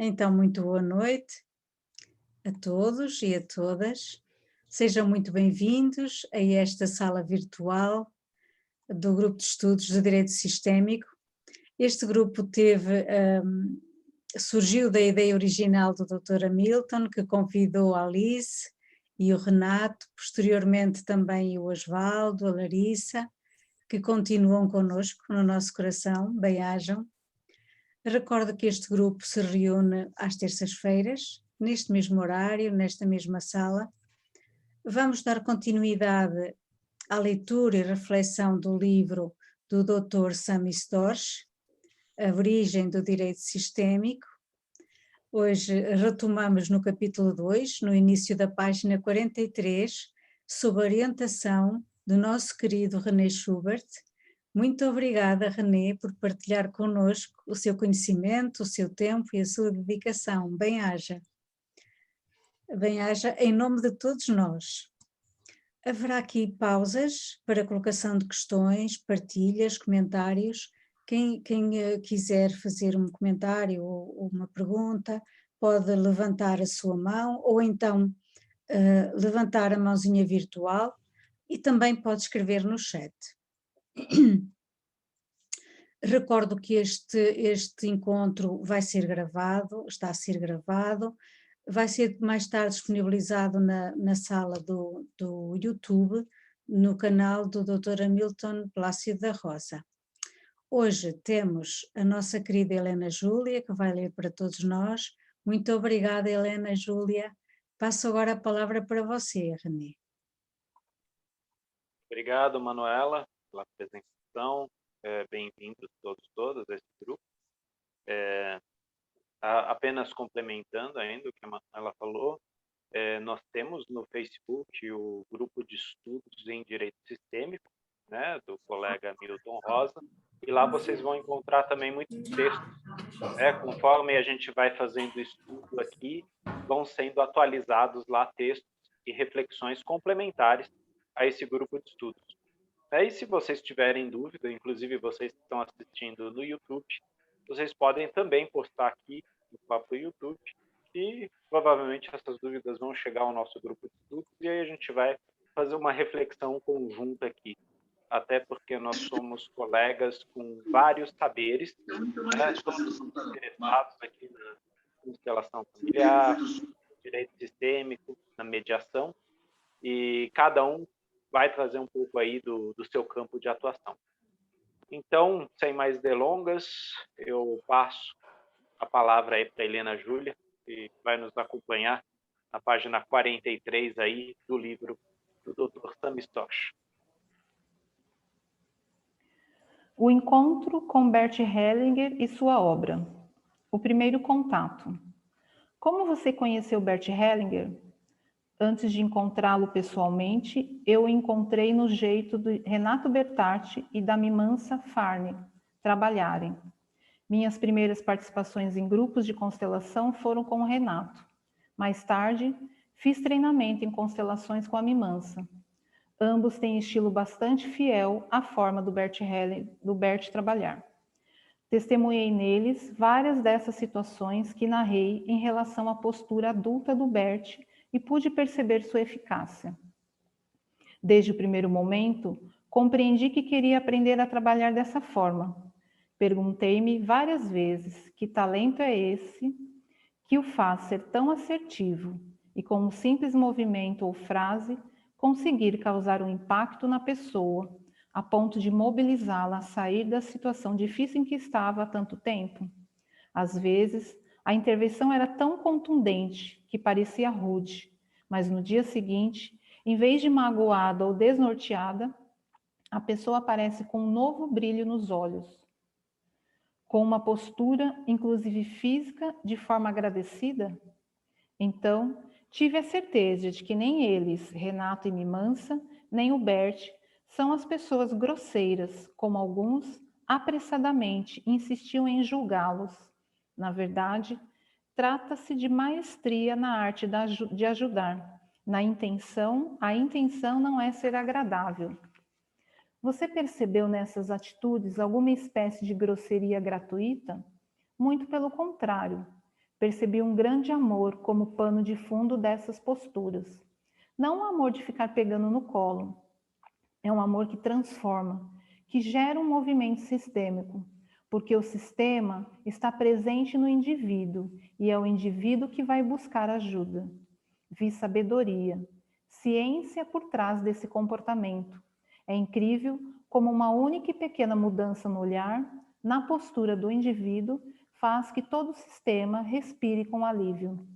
Então, muito boa noite a todos e a todas. Sejam muito bem-vindos a esta sala virtual do Grupo de Estudos de Direito Sistémico. Este grupo surgiu da ideia original do Dr. Hamilton, que convidou a Alice e o Renato, posteriormente também o Osvaldo, a Larissa, que continuam connosco no nosso coração, bem-ajam. Recordo que este grupo se reúne às terças-feiras, neste mesmo horário, nesta mesma sala. Vamos dar continuidade à leitura e reflexão do livro do Dr. Sami Storch, A Origem do Direito Sistémico. Hoje retomamos no capítulo 2, no início da página 43, sob a orientação do nosso querido René Schubert. Muito obrigada, René, por partilhar connosco o seu conhecimento, o seu tempo e a sua dedicação. Bem-haja. Bem-haja em nome de todos nós. Haverá aqui pausas para colocação de questões, partilhas, comentários. Quem quiser fazer um comentário ou uma pergunta, pode levantar a sua mão ou então levantar a mãozinha virtual e também pode escrever no chat. Recordo que este encontro vai ser gravado, está a ser gravado, vai ser mais tarde disponibilizado na sala do YouTube, no canal do Dr. Hamilton Plácido da Rosa. Hoje temos a nossa querida Helena Júlia, que vai ler para todos nós. Muito obrigada, Helena Júlia. Passo agora a palavra para você, René. Obrigado, Manuela, pela apresentação. Bem-vindos todas a esse grupo. Apenas complementando ainda o que a Manuela falou, nós temos no Facebook o grupo de estudos em Direito Sistêmico, né, do colega Milton Rosa, e lá vocês vão encontrar também muitos textos, né, conforme a gente vai fazendo o estudo aqui, vão sendo atualizados lá textos e reflexões complementares a esse grupo de estudos. E se vocês tiverem dúvida, inclusive vocês que estão assistindo no YouTube, vocês podem também postar aqui no próprio YouTube e provavelmente essas dúvidas vão chegar ao nosso grupo de estudos e aí a gente vai fazer uma reflexão conjunta aqui, até porque nós somos colegas com vários saberes, né, todos interessados aqui na constelação familiar, direito sistêmico, na mediação, e cada um vai trazer um pouco aí do seu campo de atuação. Então, sem mais delongas, eu passo a palavra aí para a Helena Júlia, que vai nos acompanhar na página 43 aí do livro do Dr. Sami Storch. O encontro com Bert Hellinger e sua obra. O primeiro contato. Como você conheceu Bert Hellinger? Antes de encontrá-lo pessoalmente, eu o encontrei no jeito de Renato Bertatti e da Mimânsa Farney trabalharem. Minhas primeiras participações em grupos de constelação foram com o Renato. Mais tarde, fiz treinamento em constelações com a Mimânsa. Ambos têm estilo bastante fiel à forma do Bert trabalhar. Testemunhei neles várias dessas situações que narrei em relação à postura adulta do Bert e pude perceber sua eficácia. Desde o primeiro momento, compreendi que queria aprender a trabalhar dessa forma. Perguntei-me várias vezes que talento é esse que o faz ser tão assertivo e com um simples movimento ou frase conseguir causar um impacto na pessoa a ponto de mobilizá-la a sair da situação difícil em que estava há tanto tempo. Às vezes, a intervenção era tão contundente que parecia rude, mas no dia seguinte, em vez de magoada ou desnorteada, a pessoa aparece com um novo brilho nos olhos, com uma postura, inclusive física, de forma agradecida. Então, tive a certeza de que nem eles, Renato e Mimânsa, nem o Bert, são as pessoas grosseiras, como alguns apressadamente insistiam em julgá-los. Na verdade, trata-se de maestria na arte de ajudar. A intenção não é ser agradável. Você percebeu nessas atitudes alguma espécie de grosseria gratuita? Muito pelo contrário. Percebi um grande amor como pano de fundo dessas posturas. Não o amor de ficar pegando no colo. É um amor que transforma, que gera um movimento sistêmico, porque o sistema está presente no indivíduo e é o indivíduo que vai buscar ajuda. Vi sabedoria, ciência por trás desse comportamento. É incrível como uma única e pequena mudança no olhar, na postura do indivíduo, faz que todo o sistema respire com alívio.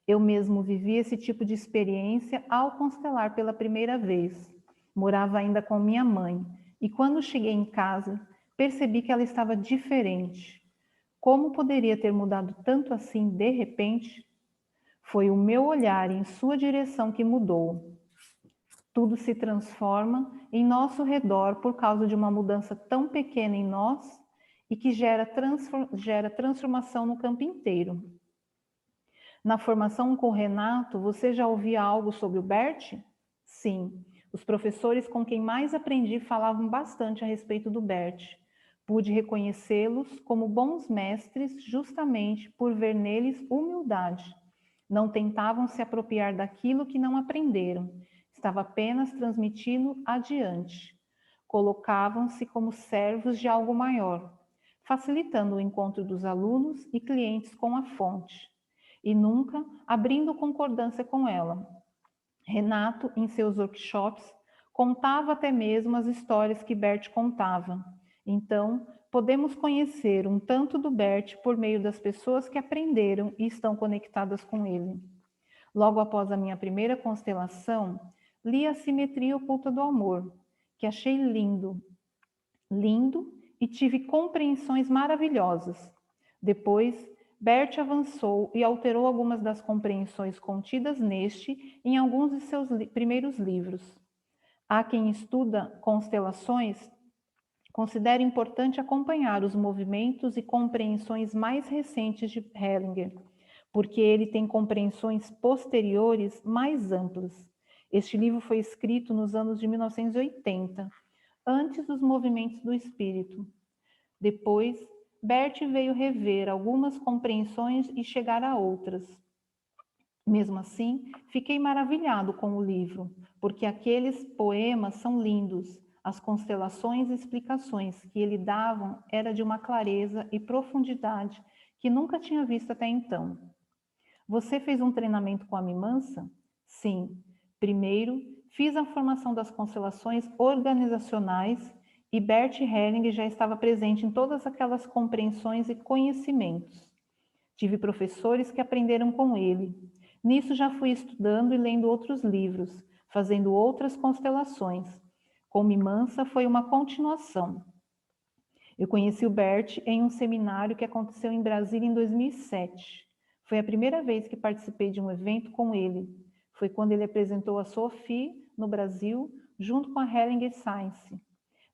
Eu mesmo vivi esse tipo de experiência ao constelar pela primeira vez. Morava ainda com minha mãe e quando cheguei em casa, percebi que ela estava diferente. Como poderia ter mudado tanto assim de repente? Foi o meu olhar em sua direção que mudou. Tudo se transforma em nosso redor por causa de uma mudança tão pequena em nós e que gera transformação no campo inteiro. Na formação com o Renato, você já ouvia algo sobre o Bert? Sim, os professores com quem mais aprendi falavam bastante a respeito do Bert. Pude reconhecê-los como bons mestres justamente por ver neles humildade. Não tentavam se apropriar daquilo que não aprenderam, estava apenas transmitindo adiante. Colocavam-se como servos de algo maior, facilitando o encontro dos alunos e clientes com a fonte e nunca abrindo concordância com ela. Renato, em seus workshops, contava até mesmo as histórias que Bert contava. Então, podemos conhecer um tanto do Bert por meio das pessoas que aprenderam e estão conectadas com ele. Logo após a minha primeira constelação, li a Simetria Oculta do Amor, que achei lindo, e tive compreensões maravilhosas. Depois, Bert avançou e alterou algumas das compreensões contidas neste em alguns de seus primeiros livros. Há quem estuda constelações considera importante acompanhar os movimentos e compreensões mais recentes de Hellinger, porque ele tem compreensões posteriores mais amplas. Este livro foi escrito nos anos de 1980, antes dos movimentos do espírito. Depois, Bert veio rever algumas compreensões e chegar a outras. Mesmo assim, fiquei maravilhado com o livro, porque aqueles poemas são lindos. As constelações e explicações que ele davam era de uma clareza e profundidade que nunca tinha visto até então. Você fez um treinamento com a Mimansa? Sim. Primeiro, fiz a formação das constelações organizacionais e Bert Hellinger já estava presente em todas aquelas compreensões e conhecimentos. Tive professores que aprenderam com ele. Nisso já fui estudando e lendo outros livros, fazendo outras constelações. Com Mimansa foi uma continuação. Eu conheci o Bert em um seminário que aconteceu em Brasília em 2007. Foi a primeira vez que participei de um evento com ele. Foi quando ele apresentou a Sophie no Brasil, junto com a Hellinger Science.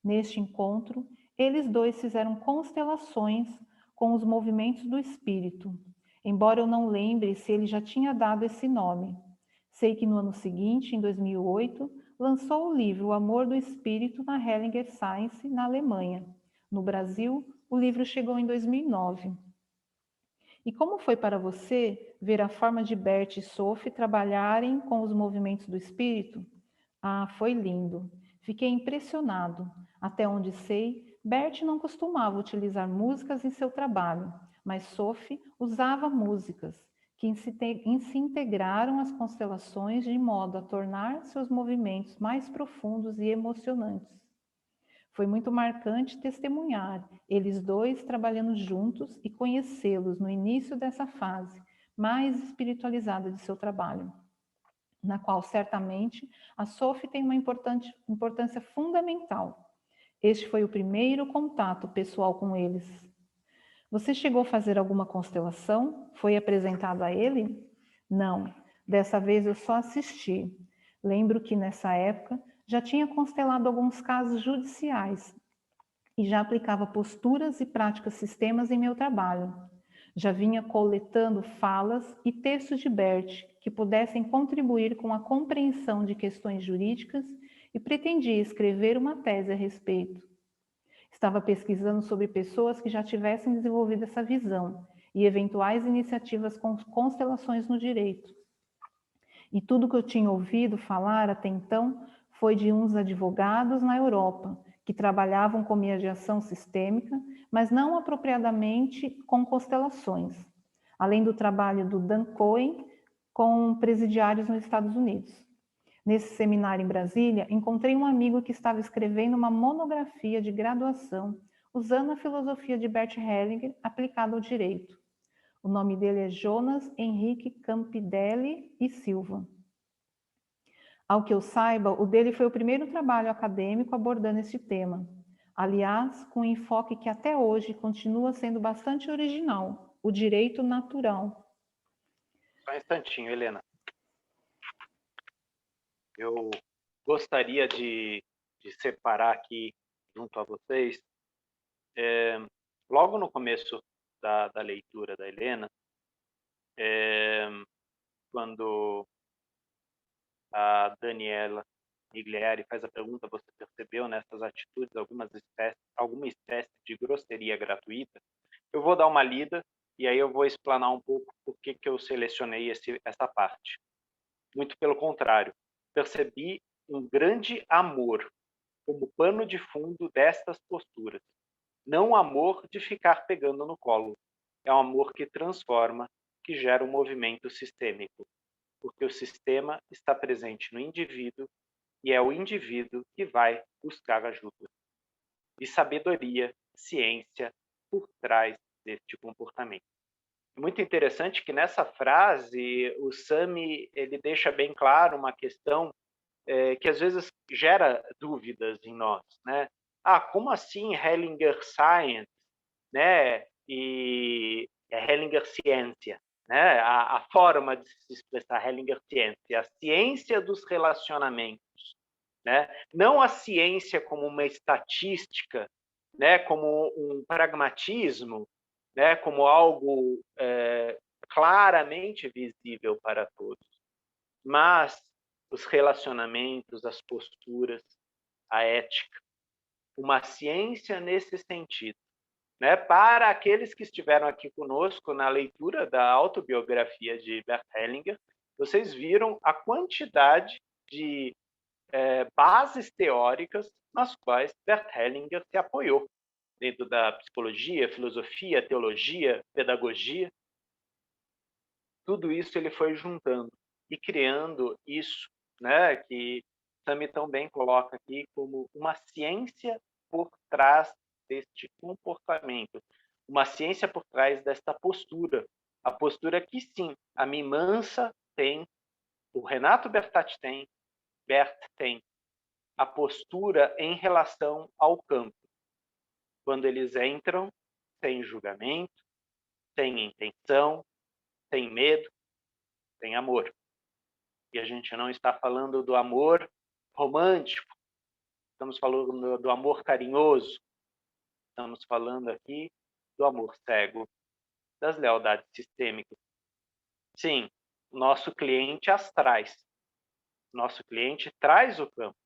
Neste encontro, eles dois fizeram constelações com os movimentos do espírito, embora eu não lembre se ele já tinha dado esse nome. Sei que no ano seguinte, em 2008, lançou o livro O Amor do Espírito na Hellinger Science, na Alemanha. No Brasil, o livro chegou em 2009. E como foi para você ver a forma de Bert e Sophie trabalharem com os movimentos do espírito? Ah, foi lindo. Fiquei impressionado. Até onde sei, Bert não costumava utilizar músicas em seu trabalho, mas Sophie usava músicas que se integraram às constelações de modo a tornar seus movimentos mais profundos e emocionantes. Foi muito marcante testemunhar eles dois trabalhando juntos e conhecê-los no início dessa fase mais espiritualizada de seu trabalho, na qual certamente a Sophie tem uma importância fundamental. Este foi o primeiro contato pessoal com eles. Você chegou a fazer alguma constelação? Foi apresentado a ele? Não, dessa vez eu só assisti. Lembro que nessa época já tinha constelado alguns casos judiciais e já aplicava posturas e práticas sistemas em meu trabalho. Já vinha coletando falas e textos de Bert que pudessem contribuir com a compreensão de questões jurídicas e pretendia escrever uma tese a respeito. Estava pesquisando sobre pessoas que já tivessem desenvolvido essa visão e eventuais iniciativas com constelações no direito. E tudo que eu tinha ouvido falar até então foi de uns advogados na Europa, que trabalhavam com mediação sistêmica, mas não apropriadamente com constelações, além do trabalho do Dan Cohen com presidiários nos Estados Unidos. Nesse seminário em Brasília, encontrei um amigo que estava escrevendo uma monografia de graduação usando a filosofia de Bert Hellinger aplicada ao direito. O nome dele é Jonas Henrique Campidelli e Silva. Ao que eu saiba, o dele foi o primeiro trabalho acadêmico abordando esse tema. Aliás, com um enfoque que até hoje continua sendo bastante original, o direito natural. Só um instantinho, Helena. Eu gostaria de separar aqui junto a vocês, logo no começo da leitura da Helena, quando a Daniela Miglieri faz a pergunta: você percebeu nessas atitudes alguma espécie de grosseria gratuita? Eu vou dar uma lida e aí eu vou explanar um pouco por que eu selecionei essa parte. Muito pelo contrário, percebi um grande amor como pano de fundo destas posturas. Não o amor de ficar pegando no colo. É um amor que transforma, que gera um movimento sistêmico. Porque o sistema está presente no indivíduo e é o indivíduo que vai buscar ajuda. E sabedoria, ciência, por trás deste comportamento. É muito interessante que nessa frase o Sami ele deixa bem claro uma questão que às vezes gera dúvidas em nós, né? Como assim Hellinger Science, né? E Hellinger Ciência, né? A forma de se expressar Hellinger Ciência, a ciência dos relacionamentos, né? Não a ciência como uma estatística, né? Como um pragmatismo, né? Como algo claramente visível para todos, mas os relacionamentos, as posturas, a ética, uma ciência nesse sentido, né? Para aqueles que estiveram aqui conosco na leitura da autobiografia de Bert Hellinger, vocês viram a quantidade de bases teóricas nas quais Bert Hellinger se apoiou, dentro da psicologia, filosofia, teologia, pedagogia. Tudo isso ele foi juntando e criando isso, né, que Sami tão bem coloca aqui como uma ciência por trás deste comportamento, uma ciência por trás desta postura, a postura que sim, a Mimansa tem, o Renato Bertatti tem, Bert tem, a postura em relação ao campo, quando eles entram sem julgamento, sem intenção, sem medo, sem amor. E a gente não está falando do amor romântico, estamos falando do amor carinhoso, estamos falando aqui do amor cego, das lealdades sistêmicas. Sim, nosso cliente as traz, nosso cliente traz o campo,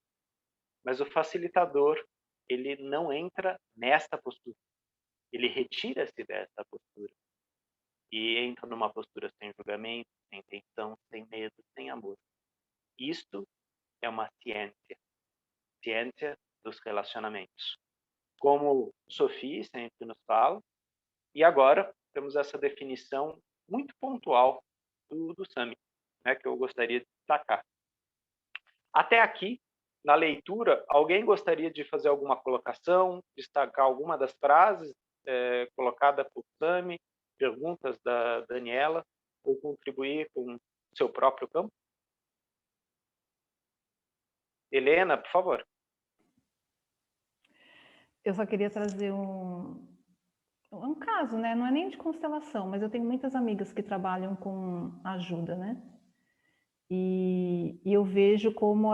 mas o facilitador, ele não entra nesta postura, ele retira-se dessa postura e entra numa postura sem julgamento, sem intenção, sem medo, sem amor. Isto é uma ciência dos relacionamentos. Como Sophie sempre nos fala, e agora temos essa definição muito pontual do Sami, né, que eu gostaria de destacar. Até aqui, na leitura, alguém gostaria de fazer alguma colocação, destacar alguma das frases colocada por Sami, perguntas da Daniela, ou contribuir com seu próprio campo? Helena, por favor. Eu só queria trazer um caso, né? Não é nem de constelação, mas eu tenho muitas amigas que trabalham com ajuda, né? E eu vejo como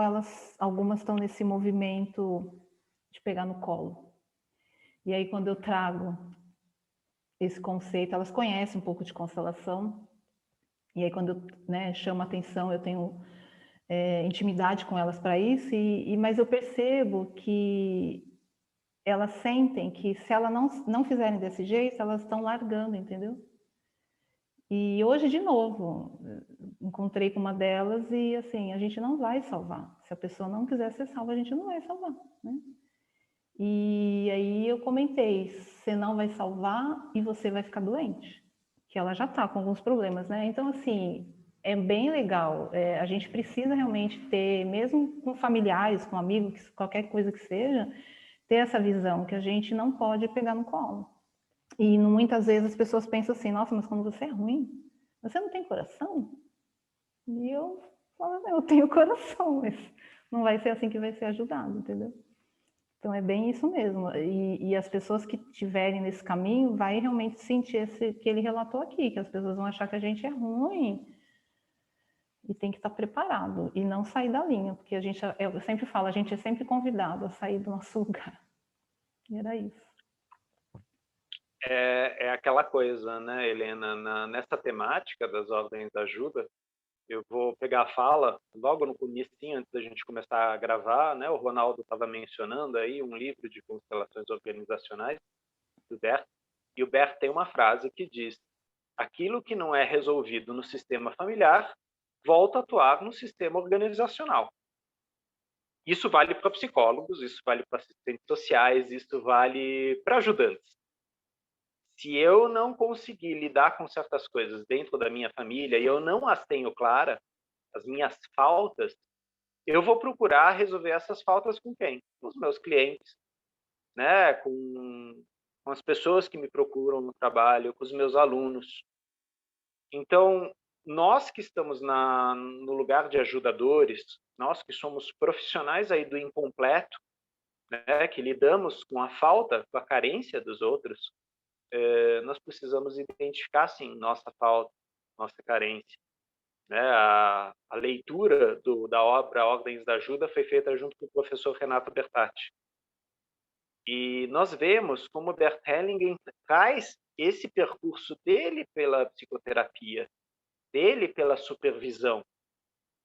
algumas estão nesse movimento de pegar no colo. E aí, quando eu trago esse conceito, elas conhecem um pouco de constelação, e aí quando eu chamo a atenção, eu tenho intimidade com elas para isso, mas eu percebo que elas sentem que se elas não fizerem desse jeito, elas estão largando, entendeu? E hoje, de novo, encontrei com uma delas e, assim, a gente não vai salvar. Se a pessoa não quiser ser salva, a gente não vai salvar, né? E aí eu comentei, você não vai salvar e você vai ficar doente, que ela já está com alguns problemas, né? Então, assim, é bem legal. A gente precisa realmente ter, mesmo com familiares, com amigos, qualquer coisa que seja, ter essa visão que a gente não pode pegar no colo. E muitas vezes as pessoas pensam assim, nossa, mas quando você é ruim, você não tem coração? E eu falo, eu tenho coração, mas não vai ser assim que vai ser ajudado, entendeu? Então é bem isso mesmo. E as pessoas que estiverem nesse caminho vai realmente sentir esse que ele relatou aqui, que as pessoas vão achar que a gente é ruim e tem que estar preparado e não sair da linha, porque eu sempre falo, a gente é sempre convidado a sair do nosso lugar. E era isso. É aquela coisa, né, Helena, nessa temática das ordens da ajuda, eu vou pegar a fala logo no comecinho, antes da gente começar a gravar, né, o Ronaldo estava mencionando aí um livro de constelações organizacionais do Bert, e o Bert tem uma frase que diz: aquilo que não é resolvido no sistema familiar volta a atuar no sistema organizacional. Isso vale para psicólogos, isso vale para assistentes sociais, isso vale para ajudantes. Se eu não conseguir lidar com certas coisas dentro da minha família e eu não as tenho claras, as minhas faltas, eu vou procurar resolver essas faltas com quem? Com os meus clientes, né? Com as pessoas que me procuram no trabalho, com os meus alunos. Então, nós que estamos no lugar de ajudadores, nós que somos profissionais aí do incompleto, né? Que lidamos com a falta, com a carência dos outros, nós precisamos identificar, sim, nossa falta, nossa carência. Né? A leitura da obra Ordens da Ajuda foi feita junto com o professor Renato Bertatti. E nós vemos como Bert Hellinger traz esse percurso dele pela psicoterapia, dele pela supervisão,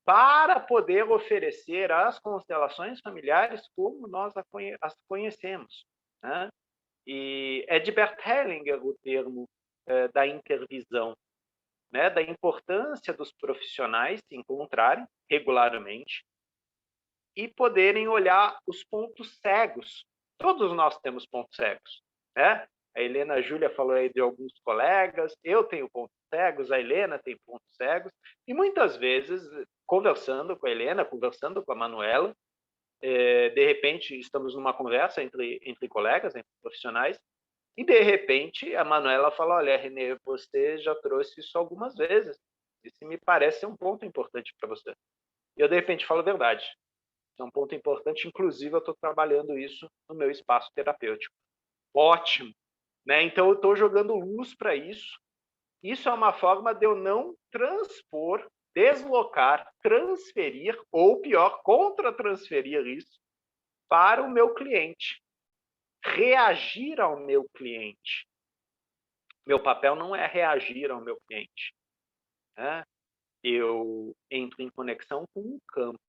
para poder oferecer as constelações familiares como nós as conhecemos. Né? E é de Bert Hellinger o termo da intervisão, né, da importância dos profissionais se encontrarem regularmente e poderem olhar os pontos cegos. Todos nós temos pontos cegos, né? A Helena Júlia falou aí de alguns colegas, eu tenho pontos cegos, a Helena tem pontos cegos, e muitas vezes, conversando com a Helena, conversando com a Manuela, de repente estamos numa conversa entre colegas, entre profissionais, e, de repente, a Manuela fala, olha, Renê, você já trouxe isso algumas vezes. Isso me parece ser um ponto importante para você. E eu, de repente, falo a verdade. Isso é um ponto importante, inclusive, eu estou trabalhando isso no meu espaço terapêutico. Ótimo! Né? Então, eu estou jogando luz para isso. Isso é uma forma de eu não transpor, deslocar, transferir, ou pior, contra-transferir isso para o meu cliente. Reagir ao meu cliente. Meu papel não é reagir ao meu cliente. Né? Eu entro em conexão com um campo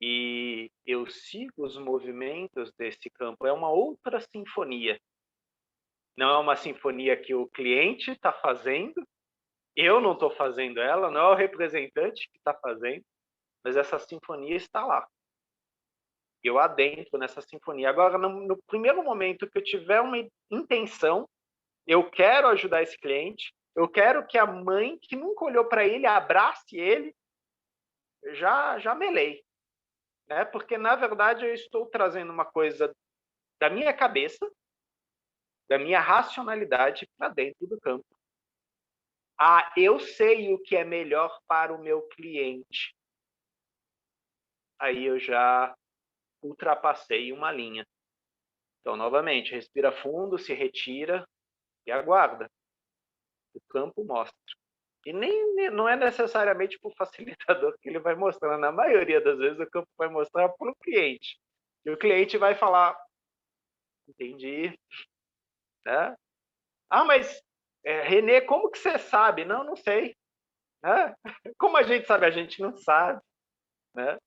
e eu sigo os movimentos desse campo. É uma outra sinfonia. Não é uma sinfonia que o cliente está fazendo, eu não estou fazendo ela, não é o representante que está fazendo, mas essa sinfonia está lá. Eu adentro nessa sinfonia. Agora, no primeiro momento que eu tiver uma intenção, eu quero ajudar esse cliente, eu quero que a mãe que nunca olhou para ele abrace ele, já melei. Né? Porque, na verdade, eu estou trazendo uma coisa da minha cabeça, da minha racionalidade para dentro do campo. Ah, eu sei o que é melhor para o meu cliente. Aí eu já ultrapassei uma linha. Então, novamente, respira fundo, se retira e aguarda. O campo mostra. E não é necessariamente para o facilitador que ele vai mostrar. Na maioria das vezes, o campo vai mostrar para o cliente. E o cliente vai falar, entendi. Né? Ah, mas, Renê, como que você sabe? Não sei. Né? Como a gente sabe? A gente não sabe. Né?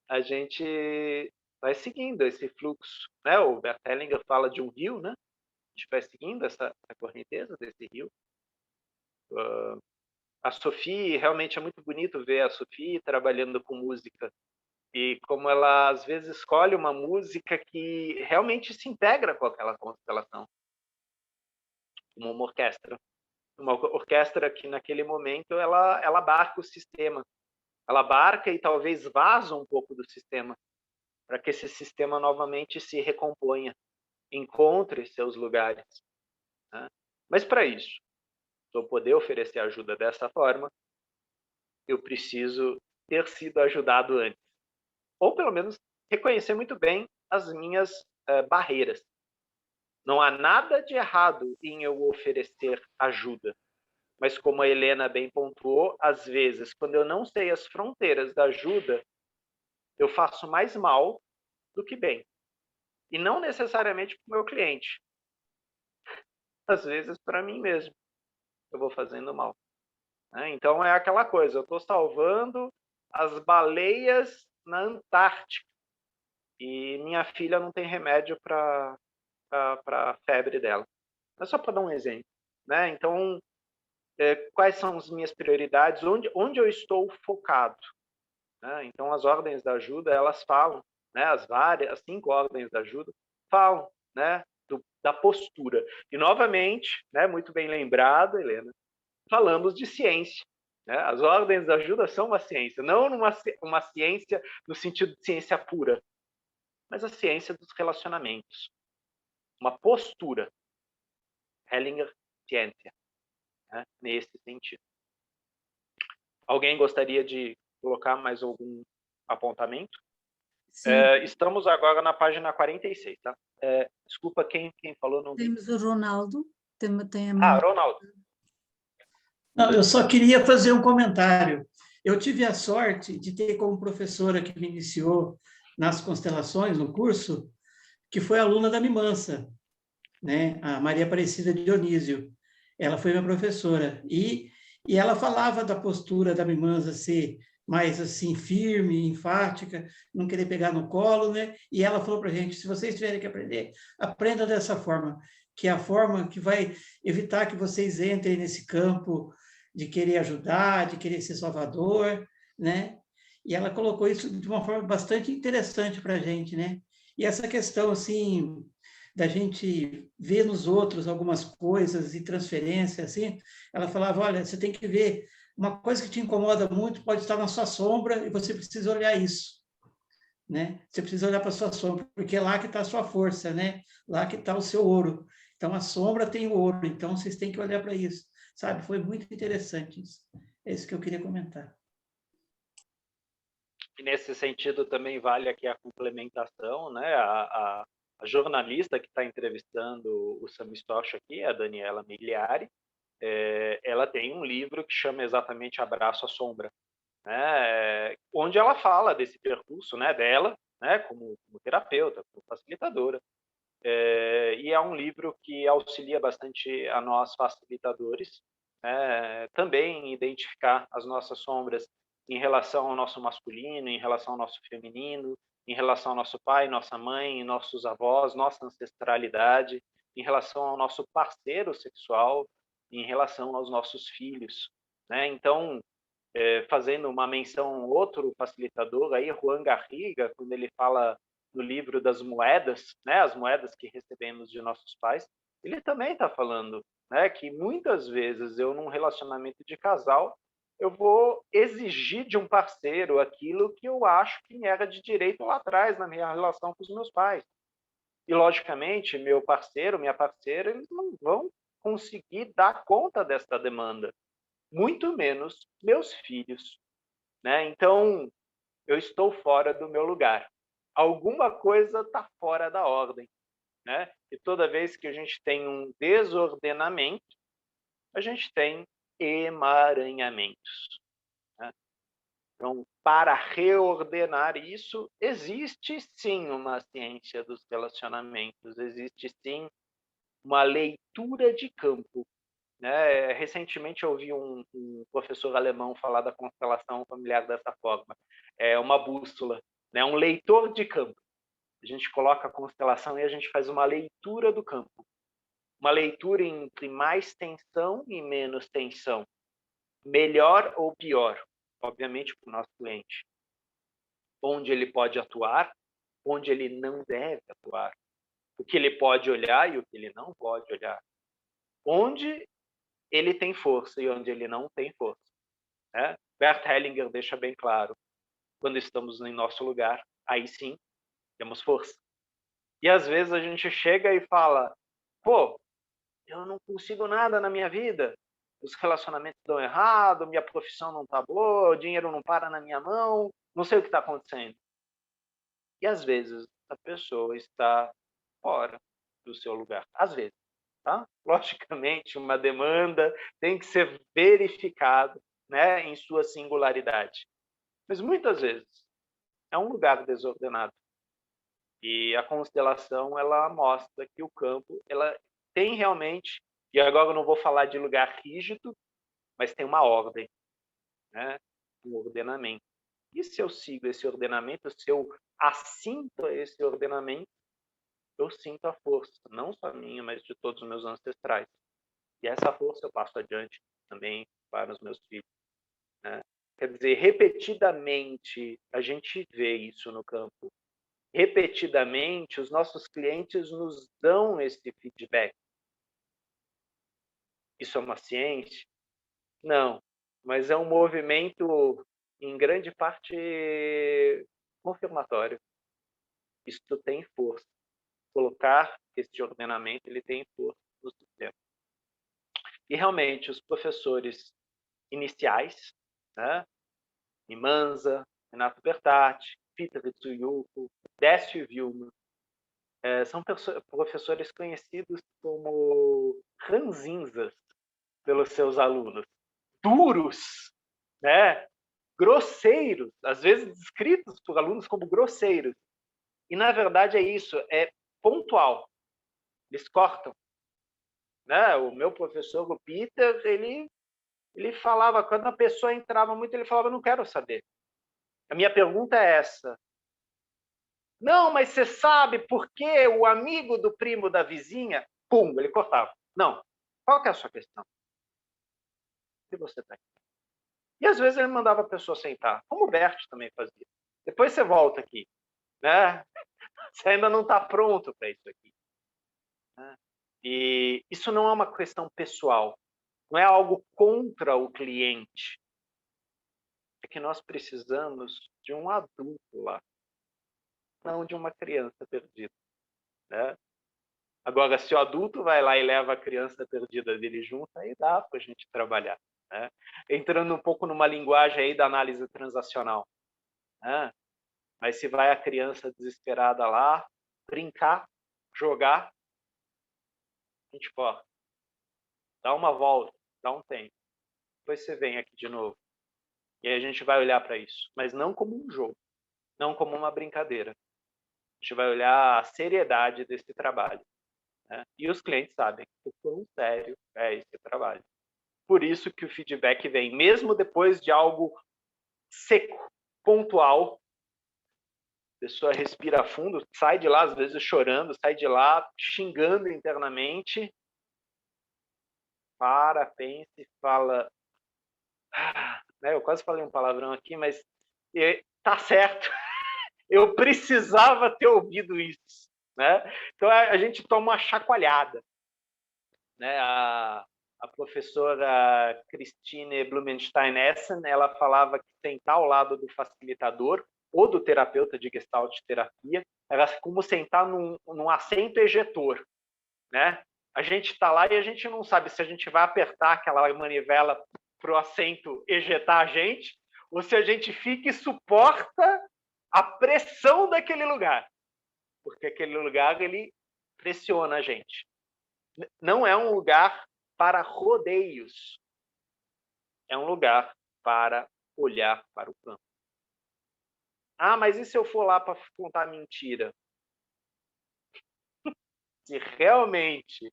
A gente vai seguindo esse fluxo. Né? O Bert Hellinger fala de um rio, né? A gente vai seguindo essa correnteza desse rio. A Sophie, realmente é muito bonito ver a Sophie trabalhando com música e como ela, às vezes, escolhe uma música que realmente se integra com aquela constelação, como uma orquestra. Uma orquestra que, naquele momento, ela abarca o sistema. Ela abarca e talvez vaza um pouco do sistema, para que esse sistema novamente se recomponha, encontre seus lugares. Né? Mas, para isso, para eu poder oferecer ajuda dessa forma, eu preciso ter sido ajudado antes. Ou, pelo menos, reconhecer muito bem as minhas barreiras. Não há nada de errado em eu oferecer ajuda. Mas, como a Helena bem pontuou, às vezes, quando eu não sei as fronteiras da ajuda, eu faço mais mal do que bem. E não necessariamente para o meu cliente. Às vezes, para mim mesmo, eu vou fazendo mal. Então, é aquela coisa, eu estou salvando as baleias na Antártica. E minha filha não tem remédio para a febre dela. É só para dar um exemplo. Né? Então, quais são as minhas prioridades? Onde eu estou focado? Né? Então, as ordens da ajuda, elas falam, né? As 5 ordens da ajuda falam, né? Da postura. E, novamente, né? Muito bem lembrado, Helena, falamos de ciência. Né? As ordens da ajuda são uma ciência, não uma ciência no sentido de ciência pura, mas a ciência dos relacionamentos. Uma postura. Hellinger, ciência. Né? Nesse sentido. Alguém gostaria de colocar mais algum apontamento? Estamos agora na página 46, tá? Desculpa, quem falou? Não vi. Temos o Ronaldo. Ronaldo. Não, eu só queria fazer um comentário. Eu tive a sorte de ter como professora que me iniciou nas constelações, no curso, que foi aluna da Mimansa, né? A Maria Aparecida Dionísio. Ela foi minha professora. E ela falava da postura da Mimansa ser mais assim firme, enfática, não querer pegar no colo, né? E ela falou para a gente, se vocês tiverem que aprender, aprenda dessa forma, que é a forma que vai evitar que vocês entrem nesse campo de querer ajudar, de querer ser salvador, né? E ela colocou isso de uma forma bastante interessante para a gente, né? E essa questão, assim, da gente ver nos outros algumas coisas e transferência, assim, ela falava, olha, você tem que ver, uma coisa que te incomoda muito pode estar na sua sombra e você precisa olhar isso, né? Você precisa olhar para a sua sombra, porque é lá que está a sua força, né? Lá que está o seu ouro. Então, a sombra tem o ouro, então vocês têm que olhar para isso, sabe? Foi muito interessante isso. É isso que eu queria comentar. E nesse sentido também vale aqui a complementação, né? A jornalista que está entrevistando o Sami Stoch aqui, a Daniela Migliari, ela tem um livro que chama exatamente Abraço à Sombra, né? Onde ela fala desse percurso, né, dela, né, como terapeuta, como facilitadora. E é um livro que auxilia bastante a nós facilitadores, também identificar as nossas sombras em relação ao nosso masculino, em relação ao nosso feminino, em relação ao nosso pai, nossa mãe, nossos avós, nossa ancestralidade, em relação ao nosso parceiro sexual, em relação aos nossos filhos. Né? Então, fazendo uma menção, outro facilitador, aí, Juan Garriga, quando ele fala no livro das moedas, né, as moedas que recebemos de nossos pais, ele também está falando, né, que muitas vezes eu, num relacionamento de casal, eu vou exigir de um parceiro aquilo que eu acho que me era de direito lá atrás, na minha relação com os meus pais. E, logicamente, meu parceiro, minha parceira, eles não vão conseguir dar conta desta demanda, muito menos meus filhos. Né? Então, eu estou fora do meu lugar. Alguma coisa está fora da ordem. Né? E toda vez que a gente tem um desordenamento, a gente tem emaranhamentos. Né? Então, para reordenar isso, existe sim uma ciência dos relacionamentos, existe sim uma leitura de campo. Né? Recentemente eu ouvi um professor alemão falar da constelação familiar dessa forma. É uma bússola, né? Um leitor de campo. A gente coloca a constelação e a gente faz uma leitura do campo. uma leitura entre mais tensão e menos tensão. Melhor ou pior, obviamente, para o nosso cliente. Onde ele pode atuar, onde ele não deve atuar. O que ele pode olhar e o que ele não pode olhar. Onde ele tem força e onde ele não tem força. Né? Bert Hellinger deixa bem claro, quando estamos em nosso lugar, aí sim, temos força. E às vezes a gente chega e fala, pô, eu não consigo nada na minha vida, os relacionamentos dão errado, minha profissão não está boa, o dinheiro não para na minha mão, não sei o que está acontecendo. E às vezes a pessoa está fora do seu lugar. Às vezes, tá? Logicamente, uma demanda tem que ser verificada, né, em sua singularidade. Mas muitas vezes é um lugar desordenado. E a constelação, ela mostra que o campo, ela tem realmente, e agora eu não vou falar de lugar rígido, mas tem uma ordem, né? Um ordenamento. E se eu sigo esse ordenamento, se eu assinto a esse ordenamento, eu sinto a força, não só minha, mas de todos os meus ancestrais. E essa força eu passo adiante também para os meus filhos. Né? Quer dizer, repetidamente, a gente vê isso no campo. Repetidamente, os nossos clientes nos dão esse feedback. Isso é uma ciência? Não, mas é um movimento, em grande parte, confirmatório. Isso tem força. Colocar esse ordenamento, ele tem força no sistema. E, realmente, os professores iniciais, né? Imanza, Renato Bertatti, Peter Tsuyuko, Décio Vilma, são professores conhecidos como ranzinzas pelos seus alunos. Duros, né? Grosseiros, às vezes descritos por alunos como grosseiros. E, na verdade, é isso, é pontual. Eles cortam. Né? O meu professor, o Peter, ele falava, quando a pessoa entrava muito, ele falava, não quero saber. A minha pergunta é essa. Não, mas você sabe por que o amigo do primo da vizinha, pum, ele cortava. Não. Qual que é a sua questão? O que você tem? E às vezes ele mandava a pessoa sentar, como o Bert também fazia. Depois você volta aqui. Né? Você ainda não está pronto para isso aqui. Né? E isso não é uma questão pessoal. Não é algo contra o cliente. É que nós precisamos de um adulto lá, não de uma criança perdida. Né? Agora, se o adulto vai lá e leva a criança perdida dele junto, aí dá para a gente trabalhar. Né? Entrando um pouco numa linguagem aí da análise transacional. Né? Mas se vai a criança desesperada lá, brincar, jogar, a gente corre. Dá uma volta, dá um tempo. Depois você vem aqui de novo. E aí a gente vai olhar para isso. Mas não como um jogo, não como uma brincadeira. A gente vai olhar a seriedade desse trabalho. Né? E os clientes sabem o quão sério é esse trabalho. Por isso que o feedback vem, mesmo depois de algo seco, pontual, a pessoa respira fundo, sai de lá, às vezes chorando, sai de lá xingando internamente, pensa e fala... né, eu quase falei um palavrão aqui, mas tá certo. Eu precisava ter ouvido isso. Né? Então, a gente toma uma chacoalhada. Né? A professora Christine Blumenstein-Essen, ela falava que sentar ao lado do facilitador ou do terapeuta de Gestalt terapia era como sentar num assento ejetor. Né? A gente está lá e a gente não sabe se a gente vai apertar aquela manivela para o assento ejetar a gente ou se a gente fica e suporta a pressão daquele lugar. Porque aquele lugar, ele pressiona a gente. Não é um lugar para rodeios. É um lugar para olhar para o campo. Ah, mas e se eu for lá para contar mentira? Se realmente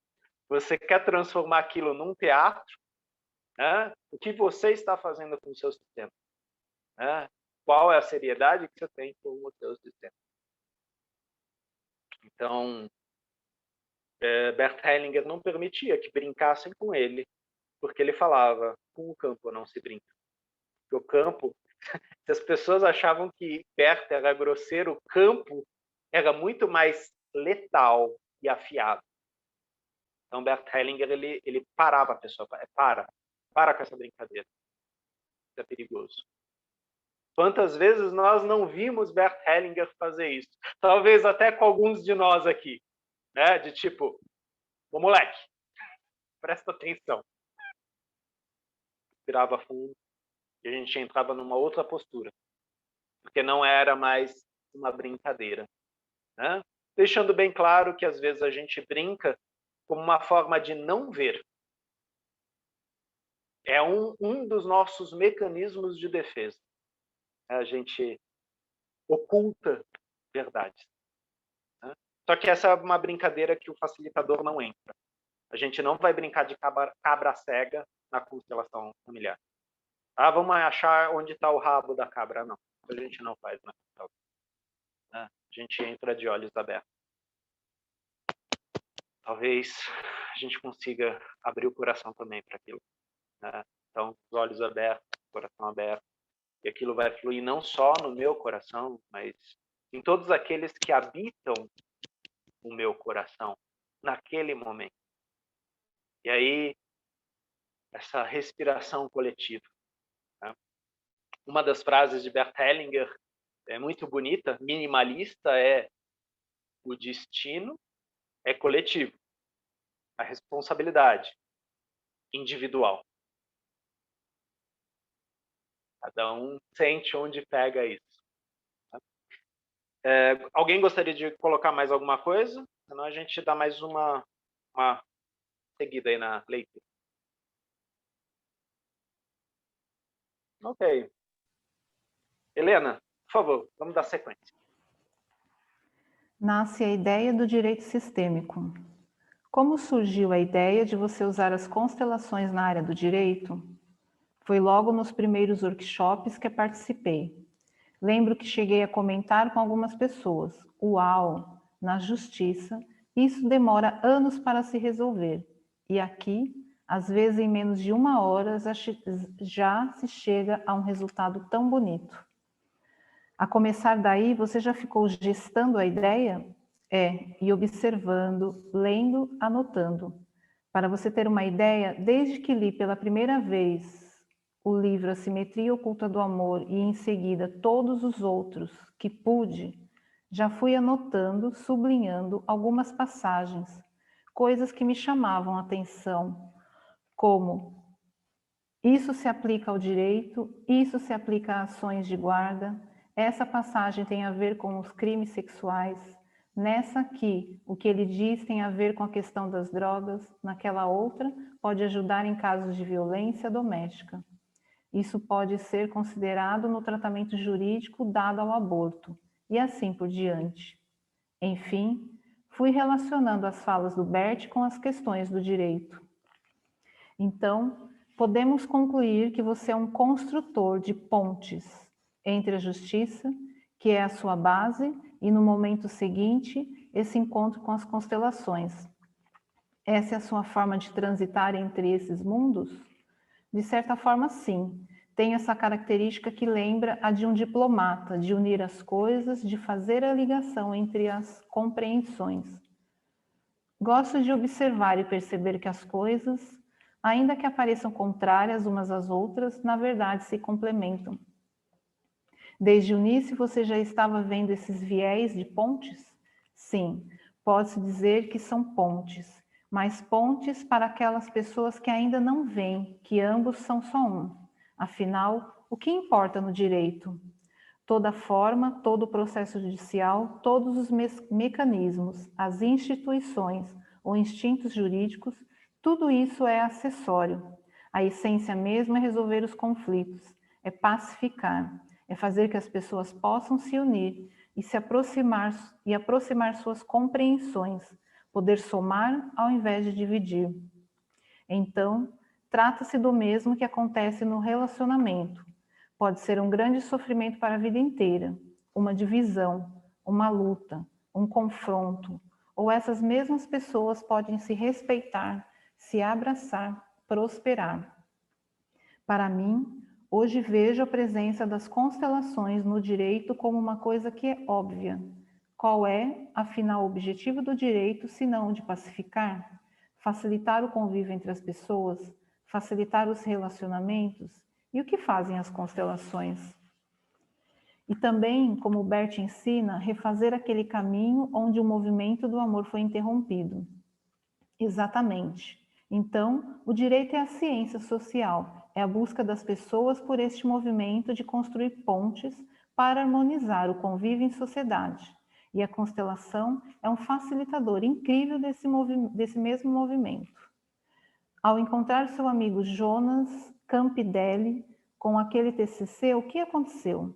você quer transformar aquilo num teatro, né, o que você está fazendo com o seu sistema? Né? Qual é a seriedade que você tem com o seu sistema? Então, Bert Hellinger não permitia que brincassem com ele, porque ele falava, com o campo não se brinca. Porque o campo, se as pessoas achavam que Bert era grosseiro, o campo era muito mais letal e afiado. Então, Bert Hellinger, ele parava a pessoa, para com essa brincadeira, isso é perigoso. Quantas vezes nós não vimos Bert Hellinger fazer isso? Talvez até com alguns de nós aqui, né? De tipo, ô moleque, presta atenção. Respirava fundo e a gente entrava numa outra postura, porque não era mais uma brincadeira, né? Deixando bem claro que às vezes a gente brinca como uma forma de não ver. É um dos nossos mecanismos de defesa. A gente oculta verdades. Né? Só que essa é uma brincadeira que o facilitador não entra. A gente não vai brincar de cabra cega na constelação familiar. Ah, vamos achar onde está o rabo da cabra. Não, a gente não faz na constelação. A gente entra de olhos abertos. Talvez a gente consiga abrir o coração também para aquilo. Né? Então, os olhos abertos, o coração aberto. E aquilo vai fluir não só no meu coração, mas em todos aqueles que habitam o meu coração naquele momento. E aí, essa respiração coletiva. Né? Uma das frases de Bert Hellinger é muito bonita, minimalista, é: o destino é coletivo, a responsabilidade individual. Cada um sente onde pega isso. Alguém gostaria de colocar mais alguma coisa? Senão a gente dá mais uma seguida aí na leitura. Ok. Helena, por favor, vamos dar sequência. Nasce a ideia do direito sistêmico. Como surgiu a ideia de você usar as constelações na área do direito? Foi logo nos primeiros workshops que participei. Lembro que cheguei a comentar com algumas pessoas: uau, na justiça, isso demora anos para se resolver. E aqui, às vezes em menos de 1 hora, já se chega a um resultado tão bonito. A começar daí, você já ficou gestando a ideia? E observando, lendo, anotando. Para você ter uma ideia, desde que li pela primeira vez o livro A Simetria Oculta do Amor e em seguida todos os outros que pude, já fui anotando, sublinhando algumas passagens, coisas que me chamavam a atenção, como: isso se aplica ao direito, isso se aplica a ações de guarda, essa passagem tem a ver com os crimes sexuais, nessa aqui, o que ele diz tem a ver com a questão das drogas, naquela outra, pode ajudar em casos de violência doméstica. Isso pode ser considerado no tratamento jurídico dado ao aborto, e assim por diante. Enfim, fui relacionando as falas do Bert com as questões do direito. Então, podemos concluir que você é um construtor de pontes entre a justiça, que é a sua base, e no momento seguinte, esse encontro com as constelações. Essa é a sua forma de transitar entre esses mundos? De certa forma, sim. Tem essa característica que lembra a de um diplomata, de unir as coisas, de fazer a ligação entre as compreensões. Gosto de observar e perceber que as coisas, ainda que apareçam contrárias umas às outras, na verdade se complementam. Desde o início você já estava vendo esses viés de pontes? Sim, pode-se dizer que são pontes, mas pontes para aquelas pessoas que ainda não veem que ambos são só um. Afinal, o que importa no direito? Toda forma, todo o processo judicial, todos os mecanismos, as instituições ou instintos jurídicos, tudo isso é acessório. A essência mesmo é resolver os conflitos, é pacificar, é fazer que as pessoas possam se unir e se aproximar suas compreensões, poder somar ao invés de dividir. Então, trata-se do mesmo que acontece no relacionamento. Pode ser um grande sofrimento para a vida inteira, uma divisão, uma luta, um confronto, ou essas mesmas pessoas podem se respeitar, se abraçar, prosperar? Para mim, hoje vejo a presença das constelações no direito como uma coisa que é óbvia. Qual é, afinal, o objetivo do direito, se não o de pacificar, facilitar o convívio entre as pessoas, facilitar os relacionamentos? E o que fazem as constelações? E também, como o Bert ensina, refazer aquele caminho onde o movimento do amor foi interrompido. Exatamente. Então, o direito é a ciência social, é a busca das pessoas por este movimento de construir pontes para harmonizar o convívio em sociedade. E a constelação é um facilitador incrível desse mesmo movimento. Ao encontrar seu amigo Jonas Campidelli com aquele TCC, o que aconteceu?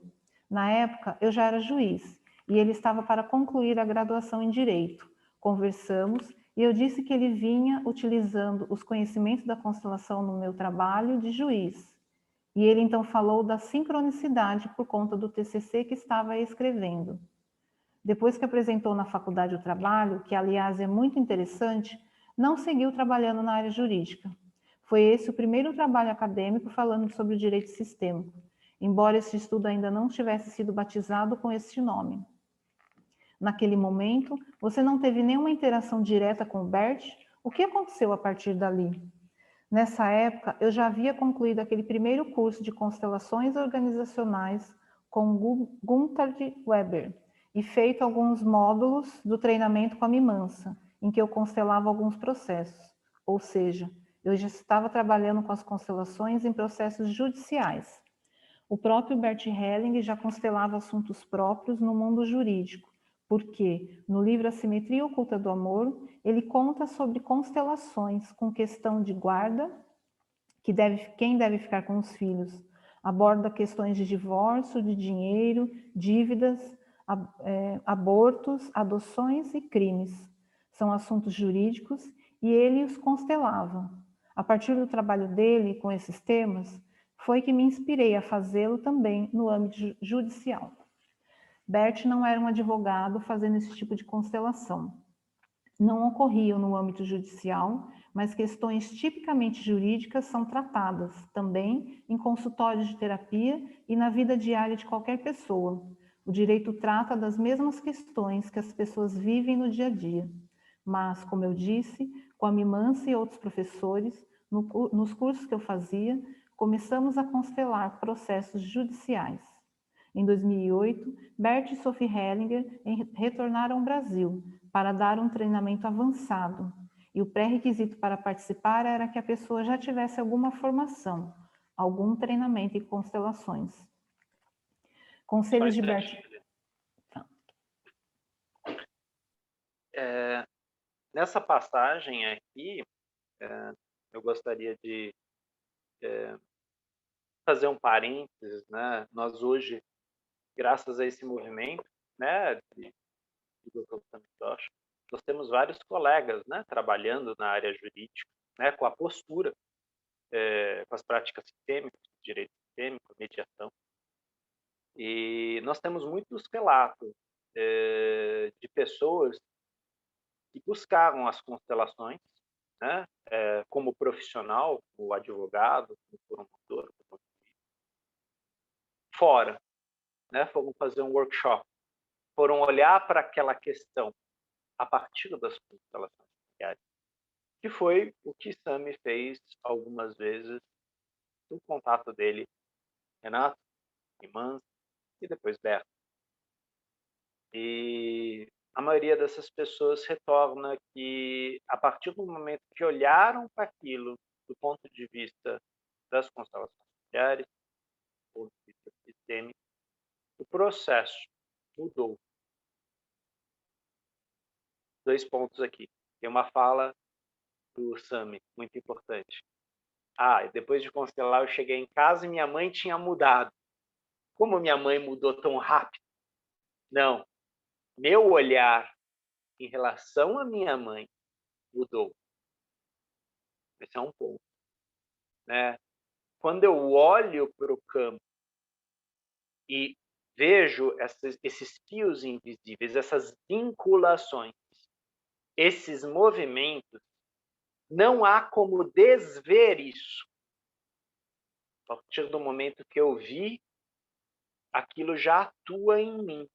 Na época, eu já era juiz e ele estava para concluir a graduação em Direito. Conversamos e eu disse que ele vinha utilizando os conhecimentos da constelação no meu trabalho de juiz. E ele então falou da sincronicidade por conta do TCC que estava escrevendo. Depois que apresentou na faculdade o trabalho, que aliás é muito interessante, não seguiu trabalhando na área jurídica. Foi esse o primeiro trabalho acadêmico falando sobre o direito sistêmico, embora esse estudo ainda não tivesse sido batizado com esse nome. Naquele momento, você não teve nenhuma interação direta com o Bert? O que aconteceu a partir dali? Nessa época, eu já havia concluído aquele primeiro curso de constelações organizacionais com Gunther Weber e feito alguns módulos do treinamento com a Mimansa, em que eu constelava alguns processos. Ou seja, eu já estava trabalhando com as constelações em processos judiciais. O próprio Bert Hellinger já constelava assuntos próprios no mundo jurídico, porque no livro A Simetria Oculta do Amor, ele conta sobre constelações com questão de guarda, quem deve ficar com os filhos, aborda questões de divórcio, de dinheiro, dívidas, abortos, adoções e crimes. São assuntos jurídicos e ele os constelava. A partir do trabalho dele com esses temas, foi que me inspirei a fazê-lo também no âmbito judicial. Bert não era um advogado fazendo esse tipo de constelação. Não ocorriam no âmbito judicial, mas questões tipicamente jurídicas são tratadas também em consultórios de terapia e na vida diária de qualquer pessoa. O direito trata das mesmas questões que as pessoas vivem no dia a dia. Mas, como eu disse, com a Mimansa e outros professores, nos cursos que eu fazia, começamos a constelar processos judiciais. Em 2008, Bert e Sophie Hellinger retornaram ao Brasil para dar um treinamento avançado. E o pré-requisito para participar era que a pessoa já tivesse alguma formação, algum treinamento em constelações. Conselhos de Bert... Nessa passagem aqui, eu gostaria de fazer um parênteses, né? Nós hoje, graças a esse movimento, né, do Dr. Samidoshi, nós temos vários colegas, né, trabalhando na área jurídica, né, com a postura, com as práticas sistêmicas, direito sistêmico, mediação. E nós temos muitos relatos de pessoas que buscaram as constelações, né, como profissional, como advogado, como promotor, fora, né, foram fazer um workshop, foram olhar para aquela questão a partir das constelações familiares, que foi o que Sami fez algumas vezes no contato dele, Renato, Imans e depois Berto. E a maioria dessas pessoas retorna que, a partir do momento que olharam para aquilo do ponto de vista das constelações familiares, do ponto de vista sistêmico, o processo mudou. 2 pontos aqui. Tem uma fala do Sami, muito importante. E depois de constelar, eu cheguei em casa e minha mãe tinha mudado. Como minha mãe mudou tão rápido? Não. Meu olhar em relação à minha mãe mudou. Esse é um ponto, né? Quando eu olho para o campo e vejo esses fios invisíveis, essas vinculações esses movimentos, não há como desver isso. A partir do momento que eu vi, aquilo já atua em mim.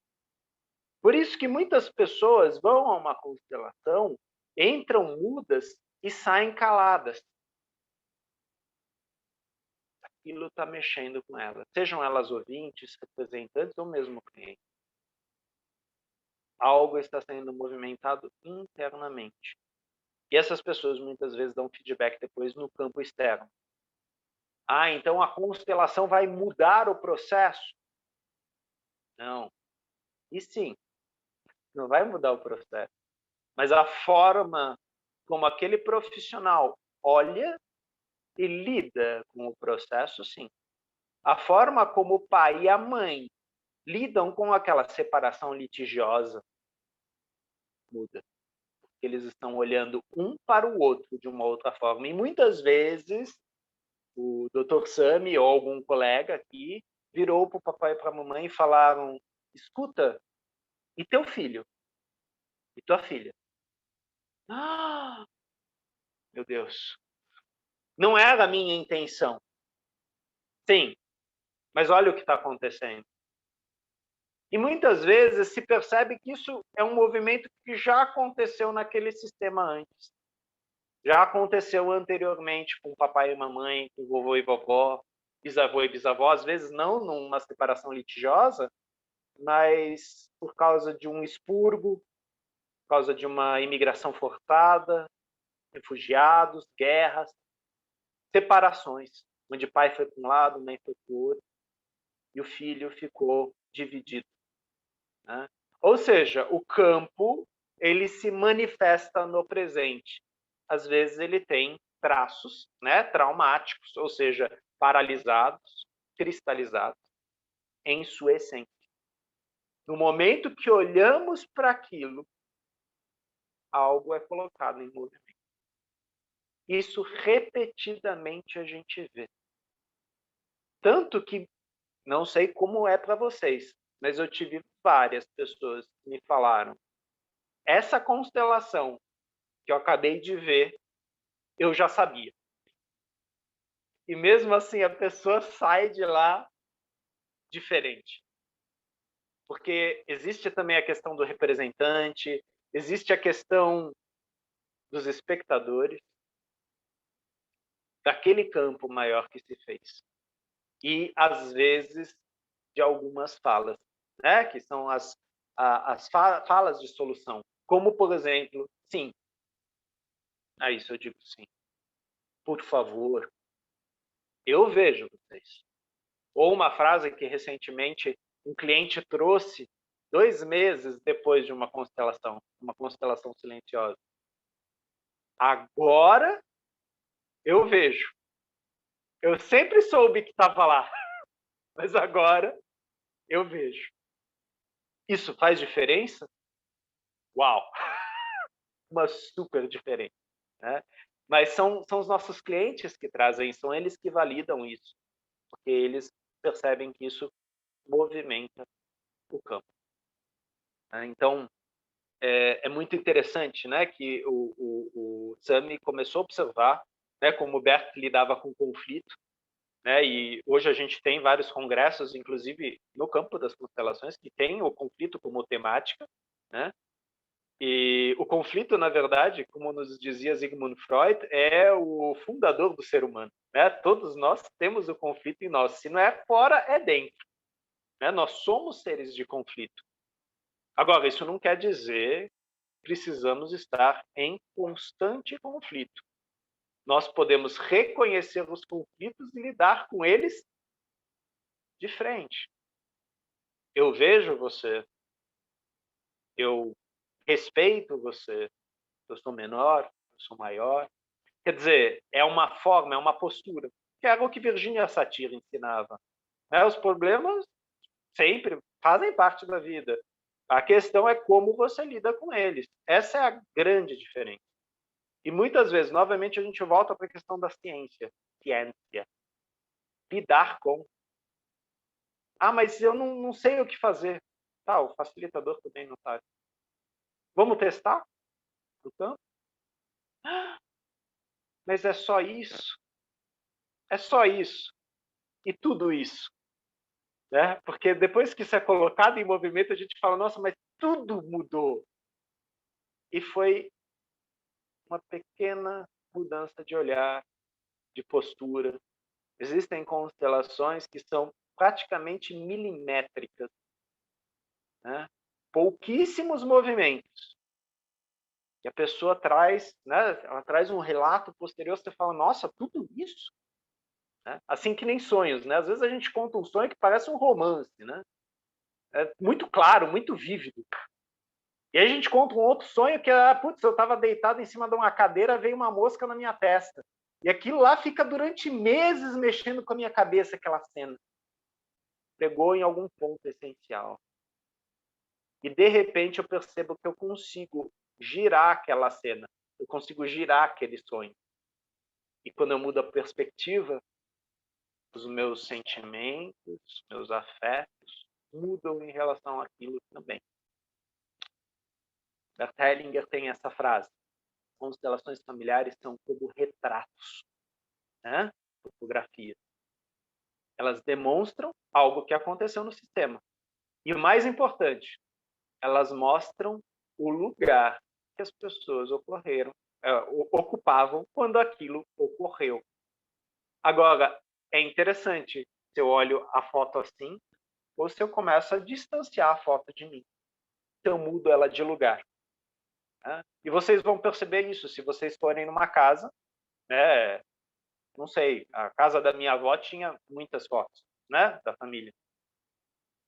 Por isso que muitas pessoas vão a uma constelação, entram mudas e saem caladas. Aquilo está mexendo com elas, sejam elas ouvintes, representantes ou mesmo clientes. Algo está sendo movimentado internamente. E essas pessoas muitas vezes dão feedback depois no campo externo. Ah, então a constelação vai mudar o processo? Não. E sim, não vai mudar o processo. Mas a forma como aquele profissional olha e lida com o processo, sim. A forma como o pai e a mãe lidam com aquela separação litigiosa muda. Porque eles estão olhando um para o outro de uma outra forma. E muitas vezes o Dr. Sami ou algum colega aqui virou para o papai e para a mamãe e falaram: escuta, e teu filho? E tua filha? Ah, meu Deus. Não era a minha intenção. Sim, mas olha o que está acontecendo. E muitas vezes se percebe que isso é um movimento que já aconteceu naquele sistema antes. Já aconteceu anteriormente com papai e mamãe, com vovô e vovó, bisavô e bisavó, às vezes não numa separação litigiosa, mas por causa de um expurgo, por causa de uma imigração forçada, refugiados, guerras, separações, onde pai foi para um lado, mãe foi para o outro, e o filho ficou dividido. Né? Ou seja, o campo ele se manifesta no presente. Às vezes ele tem traços, né, traumáticos, ou seja, paralisados, cristalizados em sua essência. No momento que olhamos para aquilo, algo é colocado em movimento. Isso repetidamente a gente vê. Tanto que, não sei como é para vocês, mas eu tive várias pessoas que me falaram: essa constelação que eu acabei de ver, eu já sabia. E mesmo assim a pessoa sai de lá diferente. Porque existe também a questão do representante, existe a questão dos espectadores, daquele campo maior que se fez. E, às vezes, de algumas falas, né? Que são as falas de solução. Como, por exemplo, sim. A isso eu digo sim. Por favor, eu vejo vocês. Ou uma frase que recentemente um cliente trouxe 2 meses depois de uma constelação silenciosa. Agora eu vejo. Eu sempre soube que estava lá, mas agora eu vejo. Isso faz diferença? Uau! Uma super diferença. Né? Mas são os nossos clientes que trazem, são eles que validam isso, porque eles percebem que isso movimenta o campo. Então, é muito interessante, né, que o Sami começou a observar, né, como o Bert lidava com conflito, né, e hoje a gente tem vários congressos, inclusive no campo das constelações, que tem o conflito como temática, né, e o conflito, na verdade, como nos dizia Sigmund Freud, é o fundador do ser humano, né, todos nós temos o conflito em nós, se não é fora, é dentro, né, nós somos seres de conflito. Agora, isso não quer dizer que precisamos estar em constante conflito. Nós podemos reconhecer os conflitos e lidar com eles de frente. Eu vejo você, eu respeito você, eu sou menor, eu sou maior. Quer dizer, é uma forma, é uma postura, que era o que Virginia Satir ensinava. Os problemas sempre fazem parte da vida. A questão é como você lida com eles. Essa é a grande diferença. E muitas vezes, novamente, a gente volta para a questão da ciência. Lidar com. Ah, mas eu não sei o que fazer. Tá, o facilitador também não sabe. Vamos testar? do campo. Mas é só isso? É só isso? E tudo isso? Né? Porque depois que isso é colocado em movimento, a gente fala, nossa, mas tudo mudou. E foi uma pequena mudança de olhar, de postura. Existem constelações que são praticamente milimétricas, né? Pouquíssimos movimentos. E a pessoa traz, né? Ela traz um relato posterior, você fala, nossa, tudo isso? Né? Assim que nem sonhos, né? Às vezes a gente conta um sonho que parece um romance, né? É muito claro, muito vívido. E aí a gente conta um outro sonho que é, putz, eu estava deitado em cima de uma cadeira, veio uma mosca na minha testa. E aquilo lá fica durante meses mexendo com a minha cabeça, aquela cena. Pegou em algum ponto essencial. E de repente eu percebo que eu consigo girar aquela cena. Eu consigo girar aquele sonho. E quando eu mudo a perspectiva, os meus sentimentos, os meus afetos mudam em relação àquilo também. Bert Hellinger tem essa frase: constelações familiares são como retratos, né? Fotografias. Elas demonstram algo que aconteceu no sistema. E o mais importante, elas mostram o lugar que as pessoas ocupavam quando aquilo ocorreu. Agora, é interessante se eu olho a foto assim, ou se eu começo a distanciar a foto de mim. Se eu mudo ela de lugar. Né? E vocês vão perceber isso se vocês forem numa casa, né? Não sei, a casa da minha avó tinha muitas fotos, né? Da família.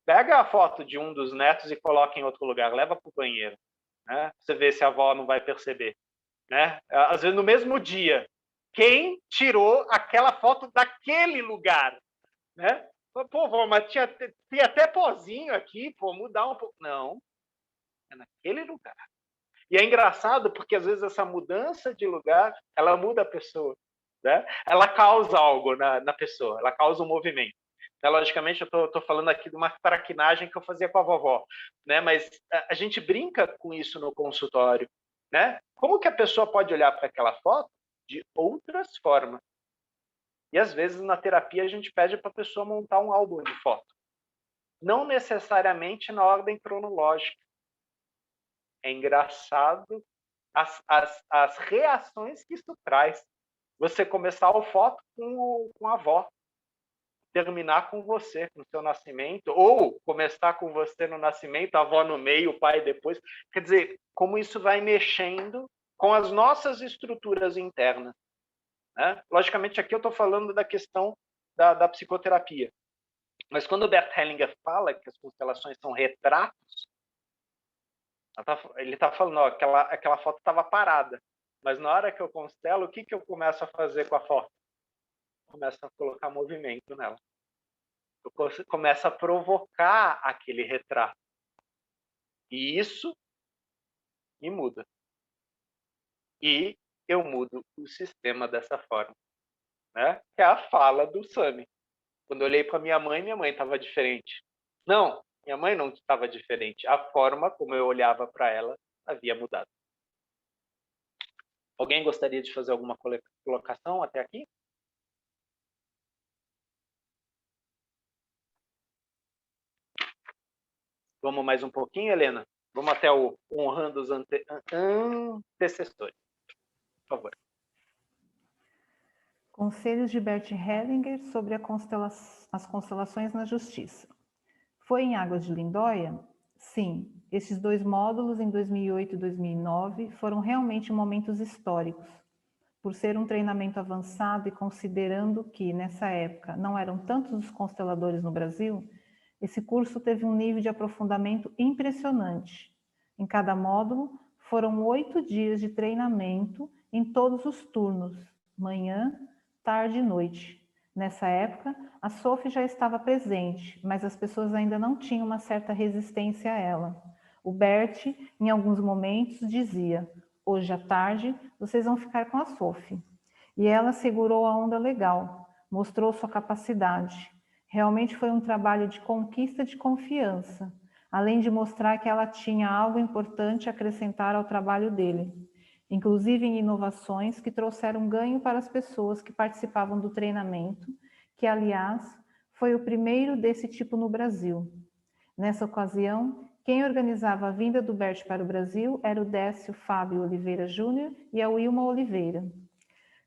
Pega a foto de um dos netos e coloca em outro lugar, leva para o banheiro, né? Você vê se a avó não vai perceber, né? Às vezes no mesmo dia, quem tirou aquela foto daquele lugar, né? Pô, vó, mas tinha até pozinho aqui, pô, mudar um pouco. Não, é naquele lugar. E é engraçado porque às vezes essa mudança de lugar, ela muda a pessoa, né? Ela causa algo na pessoa, ela causa um movimento. Então, logicamente, eu estou falando aqui de uma traquinagem que eu fazia com a vovó, né? Mas a gente brinca com isso no consultório, né? Como que a pessoa pode olhar para aquela foto de outras formas? E às vezes na terapia a gente pede para a pessoa montar um álbum de foto, não necessariamente na ordem cronológica. É engraçado as reações que isso traz. Você começar a foto com a avó, terminar com você no seu nascimento, ou começar com você no nascimento, a avó no meio, o pai depois. Quer dizer, como isso vai mexendo com as nossas estruturas internas. Né? Logicamente, aqui eu estou falando da questão da psicoterapia. Mas quando o Bert Hellinger fala que as constelações são retratos, ele está falando, ó, aquela foto estava parada. Mas na hora que eu constelo, o que eu começo a fazer com a foto? Começo a colocar movimento nela. Eu começo a provocar aquele retrato. E isso me muda. E eu mudo o sistema dessa forma. Né? Que é a fala do Sami. Quando eu olhei para minha mãe estava diferente. Não, minha mãe não estava diferente. A forma como eu olhava para ela havia mudado. Alguém gostaria de fazer alguma colocação até aqui? Vamos mais um pouquinho, Helena? Vamos até o honrando os antecessores. Por favor. Conselhos de Bert Hellinger sobre as constelações na justiça. Foi em Águas de Lindóia? Sim, esses 2 módulos em 2008 e 2009 foram realmente momentos históricos. Por ser um treinamento avançado e considerando que, nessa época, não eram tantos os consteladores no Brasil, esse curso teve um nível de aprofundamento impressionante. Em cada módulo, foram 8 dias de treinamento em todos os turnos, manhã, tarde e noite. Nessa época, a Sophie já estava presente, mas as pessoas ainda não tinham uma certa resistência a ela. O Bert, em alguns momentos, dizia: hoje à tarde, vocês vão ficar com a Sophie. E ela segurou a onda legal, mostrou sua capacidade. Realmente foi um trabalho de conquista de confiança, além de mostrar que ela tinha algo importante a acrescentar ao trabalho dele. inclusive em inovações que trouxeram ganho para as pessoas que participavam do treinamento, que, aliás, foi o primeiro desse tipo no Brasil. Nessa ocasião, quem organizava a vinda do Bert para o Brasil era o Décio Fábio Oliveira Júnior e a Wilma Oliveira.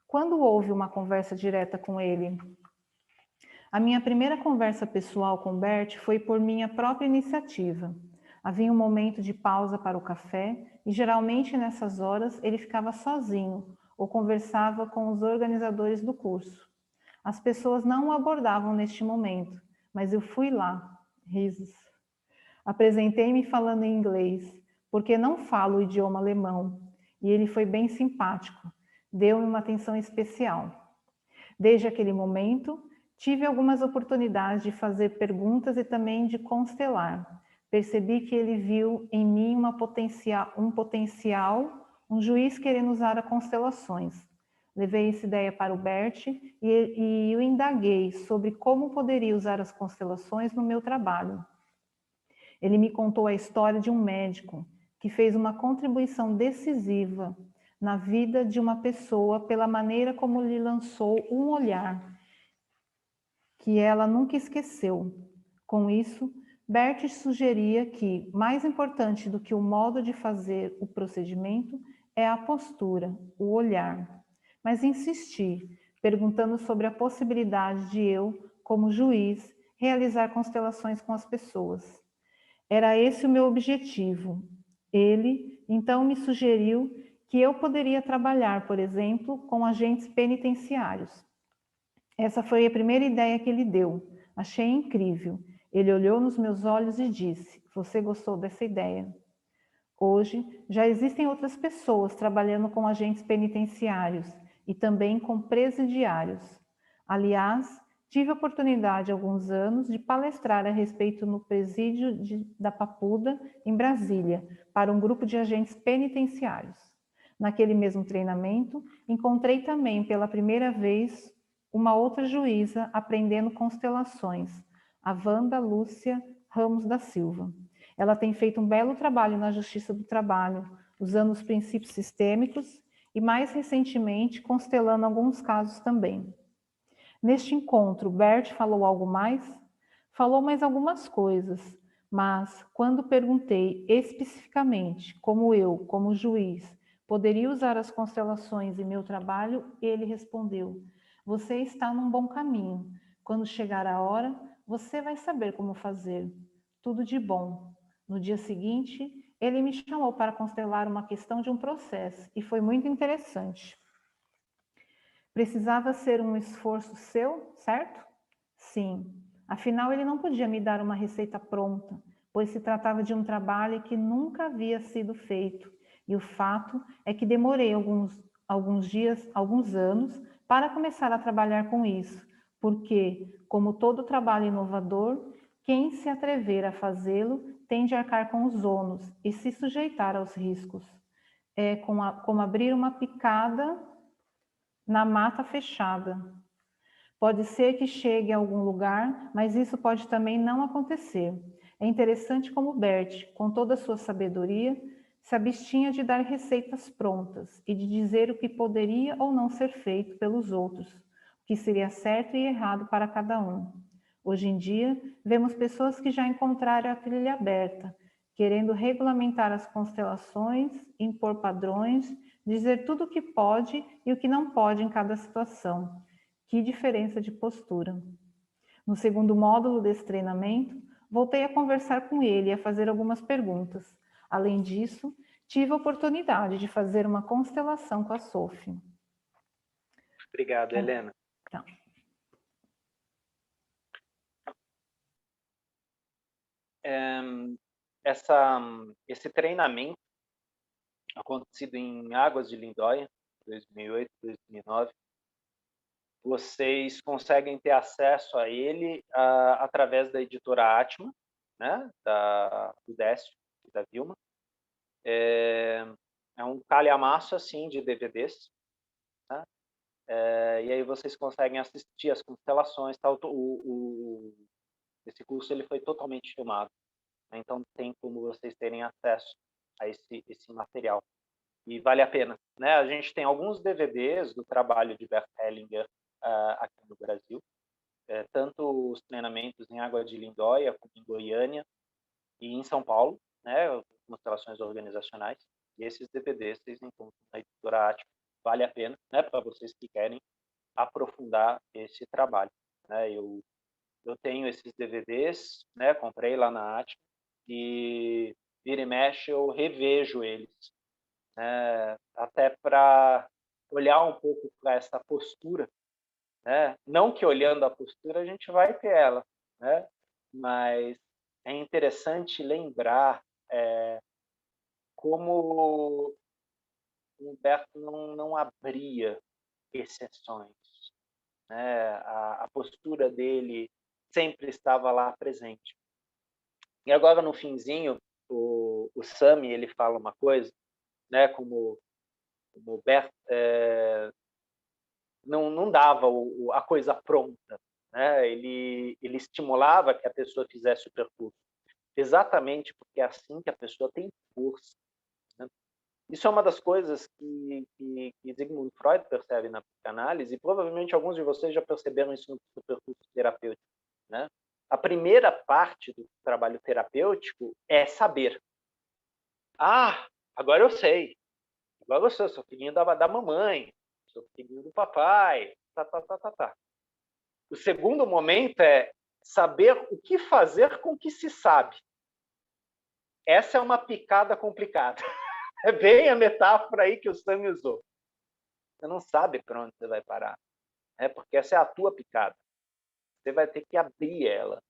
Quando houve uma conversa direta com ele, a minha primeira conversa pessoal com Bert foi por minha própria iniciativa. Havia um momento de pausa para o café e geralmente nessas horas ele ficava sozinho ou conversava com os organizadores do curso. As pessoas não o abordavam neste momento, mas eu fui lá. Risos. Apresentei-me falando em inglês, porque não falo o idioma alemão, e ele foi bem simpático, deu-me uma atenção especial. Desde aquele momento, tive algumas oportunidades de fazer perguntas e também de constelar. Percebi que ele viu em mim um potencial, um juiz querendo usar as constelações. Levei essa ideia para o Bert e o indaguei sobre como poderia usar as constelações no meu trabalho. Ele me contou a história de um médico que fez uma contribuição decisiva na vida de uma pessoa pela maneira como lhe lançou um olhar que ela nunca esqueceu. Com isso, Bert sugeria que, mais importante do que o modo de fazer o procedimento, é a postura, o olhar. Mas insisti, perguntando sobre a possibilidade de eu, como juiz, realizar constelações com as pessoas. Era esse o meu objetivo. Ele, então, me sugeriu que eu poderia trabalhar, por exemplo, com agentes penitenciários. Essa foi a primeira ideia que ele deu. Achei incrível. Ele olhou nos meus olhos e disse: "Você gostou dessa ideia?" Hoje, já existem outras pessoas trabalhando com agentes penitenciários e também com presidiários. Aliás, tive a oportunidade há alguns anos de palestrar a respeito no presídio da Papuda, em Brasília, para um grupo de agentes penitenciários. Naquele mesmo treinamento, encontrei também pela primeira vez uma outra juíza aprendendo constelações, a Wanda Lúcia Ramos da Silva. Ela tem feito um belo trabalho na Justiça do Trabalho, usando os princípios sistêmicos e, mais recentemente, constelando alguns casos também. Neste encontro, Bert falou algo mais? Falou mais algumas coisas, mas quando perguntei especificamente como eu, como juiz, poderia usar as constelações em meu trabalho, ele respondeu: "Você está num bom caminho. Quando chegar a hora, você vai saber como fazer. Tudo de bom." No dia seguinte, ele me chamou para constelar uma questão de um processo e foi muito interessante. Precisava ser um esforço seu, certo? Sim. Afinal, ele não podia me dar uma receita pronta, pois se tratava de um trabalho que nunca havia sido feito. E o fato é que demorei alguns dias, alguns anos, para começar a trabalhar com isso, porque, como todo trabalho inovador, quem se atrever a fazê-lo tende a arcar com os ônus e se sujeitar aos riscos. É como abrir uma picada na mata fechada. Pode ser que chegue a algum lugar, mas isso pode também não acontecer. É interessante como Bert, com toda a sua sabedoria, se abstinha de dar receitas prontas e de dizer o que poderia ou não ser feito pelos outros, o que seria certo e errado para cada um. Hoje em dia, vemos pessoas que já encontraram a trilha aberta, querendo regulamentar as constelações, impor padrões, dizer tudo o que pode e o que não pode em cada situação. Que diferença de postura. No segundo módulo desse treinamento, voltei a conversar com ele e a fazer algumas perguntas. Além disso, tive a oportunidade de fazer uma constelação com a Sophie. Obrigado, Helena. Tá. Esse treinamento acontecido em Águas de Lindóia, 2008, 2009, vocês conseguem ter acesso a ele através da editora Atma, né, do Décio e da Vilma. É um calhamaço assim de DVDs, né? E aí vocês conseguem assistir as constelações. Esse curso ele foi totalmente filmado, né? Então tem como vocês terem acesso a esse material. e vale a pena, né? A gente tem alguns DVDs do trabalho de Bert Hellinger aqui no Brasil, tanto os treinamentos em Água de Lindóia, como em Goiânia e em São Paulo, né? Constelações organizacionais. E esses DVDs vocês encontram na editora Atma, vale a pena, né? Para vocês que querem aprofundar esse trabalho, né? Eu tenho esses DVDs, né? Comprei lá na Atma e vira e mexe eu revejo eles, até para olhar um pouco para essa postura, né? Não que olhando a postura a gente vai ter ela, né? Mas é interessante lembrar como o Humberto não abria exceções, né? A postura dele sempre estava lá presente. E agora no finzinho o Sami ele fala uma coisa, né? Como o Humberto não dava a coisa pronta, né? Ele estimulava que a pessoa fizesse o percurso, exatamente porque é assim que a pessoa tem força, né? Isso é uma das coisas que Sigmund Freud percebe na psicanálise, e provavelmente alguns de vocês já perceberam isso no percurso terapêutico, né? A primeira parte do trabalho terapêutico é saber. Agora eu sei. Agora eu sou filhinho da mamãe, sou filhinho do papai, tá. O segundo momento é saber o que fazer com o que se sabe. Essa é uma picada complicada. É bem a metáfora aí que o Sami usou. Você não sabe para onde você vai parar, né? Porque essa é a tua picada. Você vai ter que abrir ela,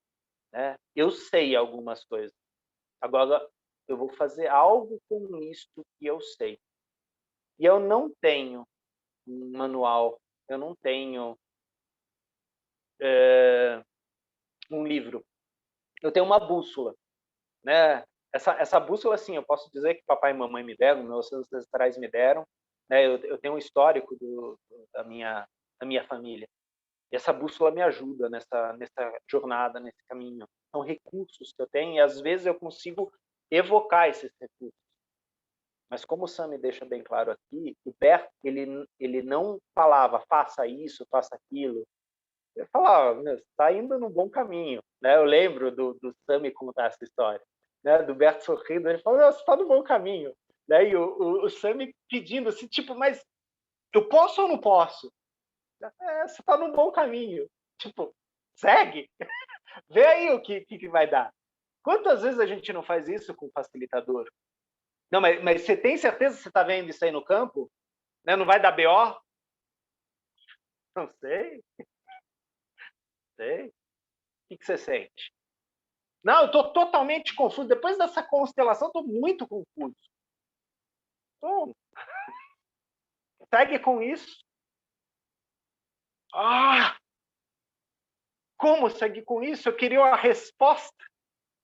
né? Eu sei algumas coisas. Agora eu vou fazer algo com isto que eu sei. E eu não tenho um manual, eu não tenho um livro. Eu tenho uma bússola, né? Essa bússola, assim, eu posso dizer que papai e mamãe me deram, meus ancestrais me deram, né? Eu tenho um histórico da minha família. E essa bússola me ajuda nessa jornada, nesse caminho. São recursos que eu tenho e às vezes eu consigo evocar esses recursos. Mas como o Sami deixa bem claro aqui, o Bert ele não falava faça isso, faça aquilo. Ele falava, você está indo no bom caminho, né? Eu lembro do Sami contar essa história, né? Do Bert sorrindo, ele falou, você está no bom caminho, né? E o Sami pedindo assim, tipo, mas eu posso ou não posso? Você está no bom caminho, tipo, segue, vê aí o que vai dar. Quantas vezes a gente não faz isso com o facilitador? Não, mas você tem certeza que você está vendo isso aí no campo? Né? Não vai dar BO? Não sei. Sei. O que você sente? Não, eu estou totalmente confuso. Depois dessa constelação, estou muito confuso. Então, segue com isso. Como seguir com isso? Eu queria a resposta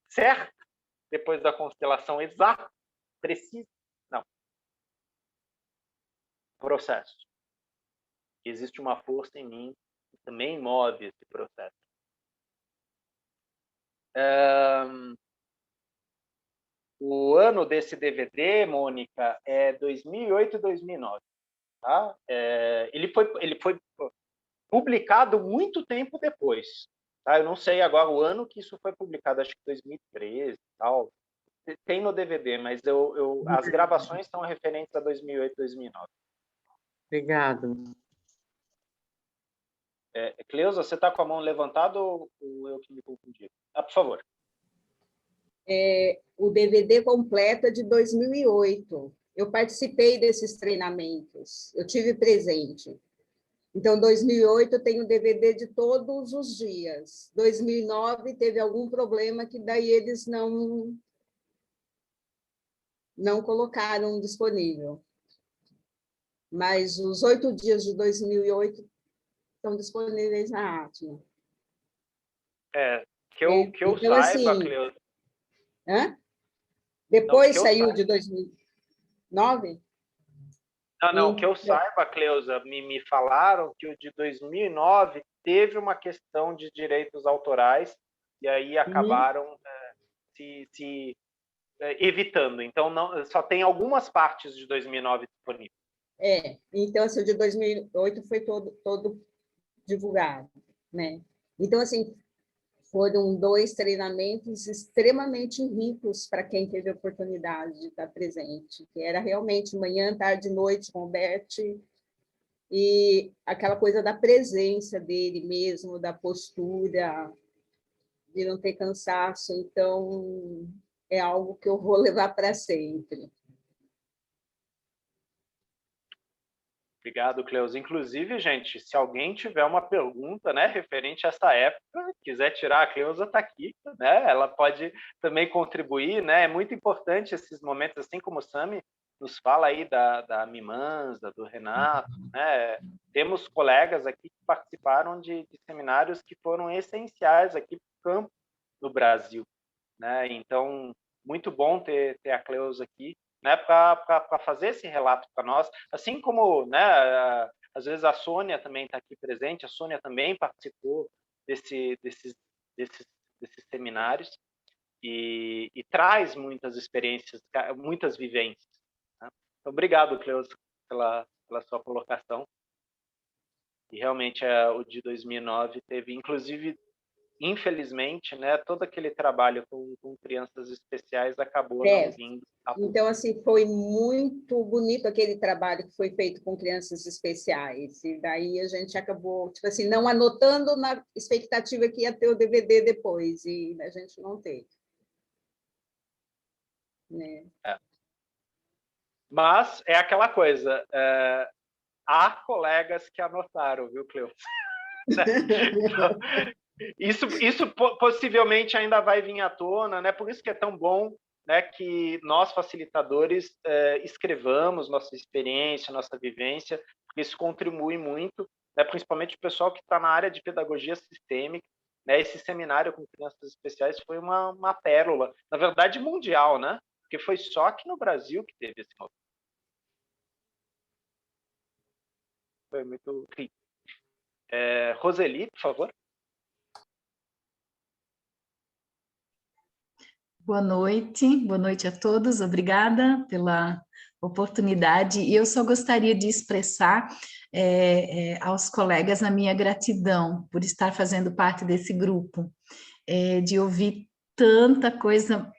certa depois da constelação exata, precisa. Não. Processo. Existe uma força em mim que também move esse processo. O ano desse DVD, Mônica, é 2008 e 2009. Tá? Ele foi publicado muito tempo depois. Tá? Eu não sei agora o ano que isso foi publicado, acho que 2013 tal. Tem no DVD, mas as gravações são referentes a 2008 e 2009. Obrigado. Cleusa, você está com a mão levantada ou eu que me confundi? Por favor. O DVD completo é de 2008. Eu participei desses treinamentos, eu tive presente. Então, 2008 eu tenho DVD de todos os dias. 2009 teve algum problema que daí eles não colocaram disponível. Mas os 8 dias de 2008 estão disponíveis na Atma. Que eu então, saiba, assim, Cleusa. Depois saiu de 2009? Não, que eu saiba, Cleusa, me falaram que o de 2009 teve uma questão de direitos autorais e aí acabaram se evitando. Então, não, só tem algumas partes de 2009 disponíveis. Então, assim, o de 2008 foi todo divulgado, né? Então, assim, foram 2 treinamentos extremamente ricos para quem teve a oportunidade de estar presente, que era realmente manhã, tarde, noite com o Bert, e aquela coisa da presença dele mesmo, da postura, de não ter cansaço. Então, é algo que eu vou levar para sempre. Obrigado, Cleusa. Inclusive, gente, se alguém tiver uma pergunta, né, referente a essa época, quiser tirar, a Cleusa está aqui, né? Ela pode também contribuir, né? É muito importante esses momentos, assim como o Sami nos fala aí da Mimanza, do Renato, né? Temos colegas aqui que participaram de seminários que foram essenciais aqui para o campo no Brasil, né? Então, muito bom ter a Cleusa aqui, né, para fazer esse relato para nós, assim como, né, às vezes a Sônia também está aqui presente, a Sônia também participou desses seminários e traz muitas experiências, muitas vivências. Né? Então, obrigado, Cleusa, pela sua colocação. E realmente o de 2009 teve, inclusive, infelizmente, né, todo aquele trabalho com crianças especiais acabou não vindo. Então, assim, foi muito bonito aquele trabalho que foi feito com crianças especiais. E daí a gente acabou, tipo assim, não anotando na expectativa que ia ter o DVD depois, e a gente não teve. Né? Mas é aquela coisa, há colegas que anotaram, viu, Cleusa? Então, isso possivelmente ainda vai vir à tona, né? Por isso que é tão bom, né, que nós, facilitadores, escrevamos nossa experiência, nossa vivência, porque isso contribui muito, né, principalmente o pessoal que está na área de pedagogia sistêmica. Né? Esse seminário com crianças especiais foi uma pérola, na verdade mundial, né? Porque foi só aqui no Brasil que teve esse movimento. Foi muito rico. Roseli, por favor. Boa noite a todos, obrigada pela oportunidade. E eu só gostaria de expressar aos colegas a minha gratidão por estar fazendo parte desse grupo, de ouvir tanta coisa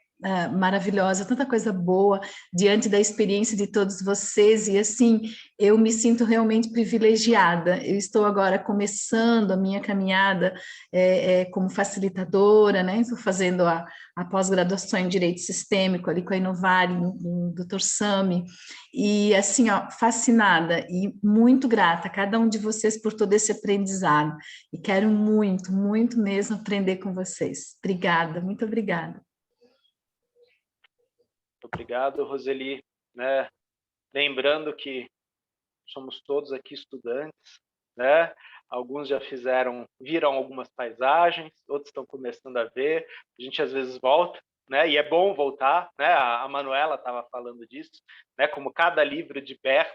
maravilhosa, tanta coisa boa diante da experiência de todos vocês, e assim, eu me sinto realmente privilegiada. Eu estou agora começando a minha caminhada como facilitadora, né? Estou fazendo a pós-graduação em Direito Sistêmico ali com a Inovari, no Dr. Sami, e assim, ó, fascinada e muito grata a cada um de vocês por todo esse aprendizado, e quero muito, muito mesmo aprender com vocês. Obrigada, muito obrigada. Obrigado, Roseli. Né? Lembrando que somos todos aqui estudantes, né? Alguns já viram algumas paisagens, outros estão começando a ver. A gente às vezes volta, né? E é bom voltar, né? A Manuela estava falando disso, né? Como cada livro de Bert,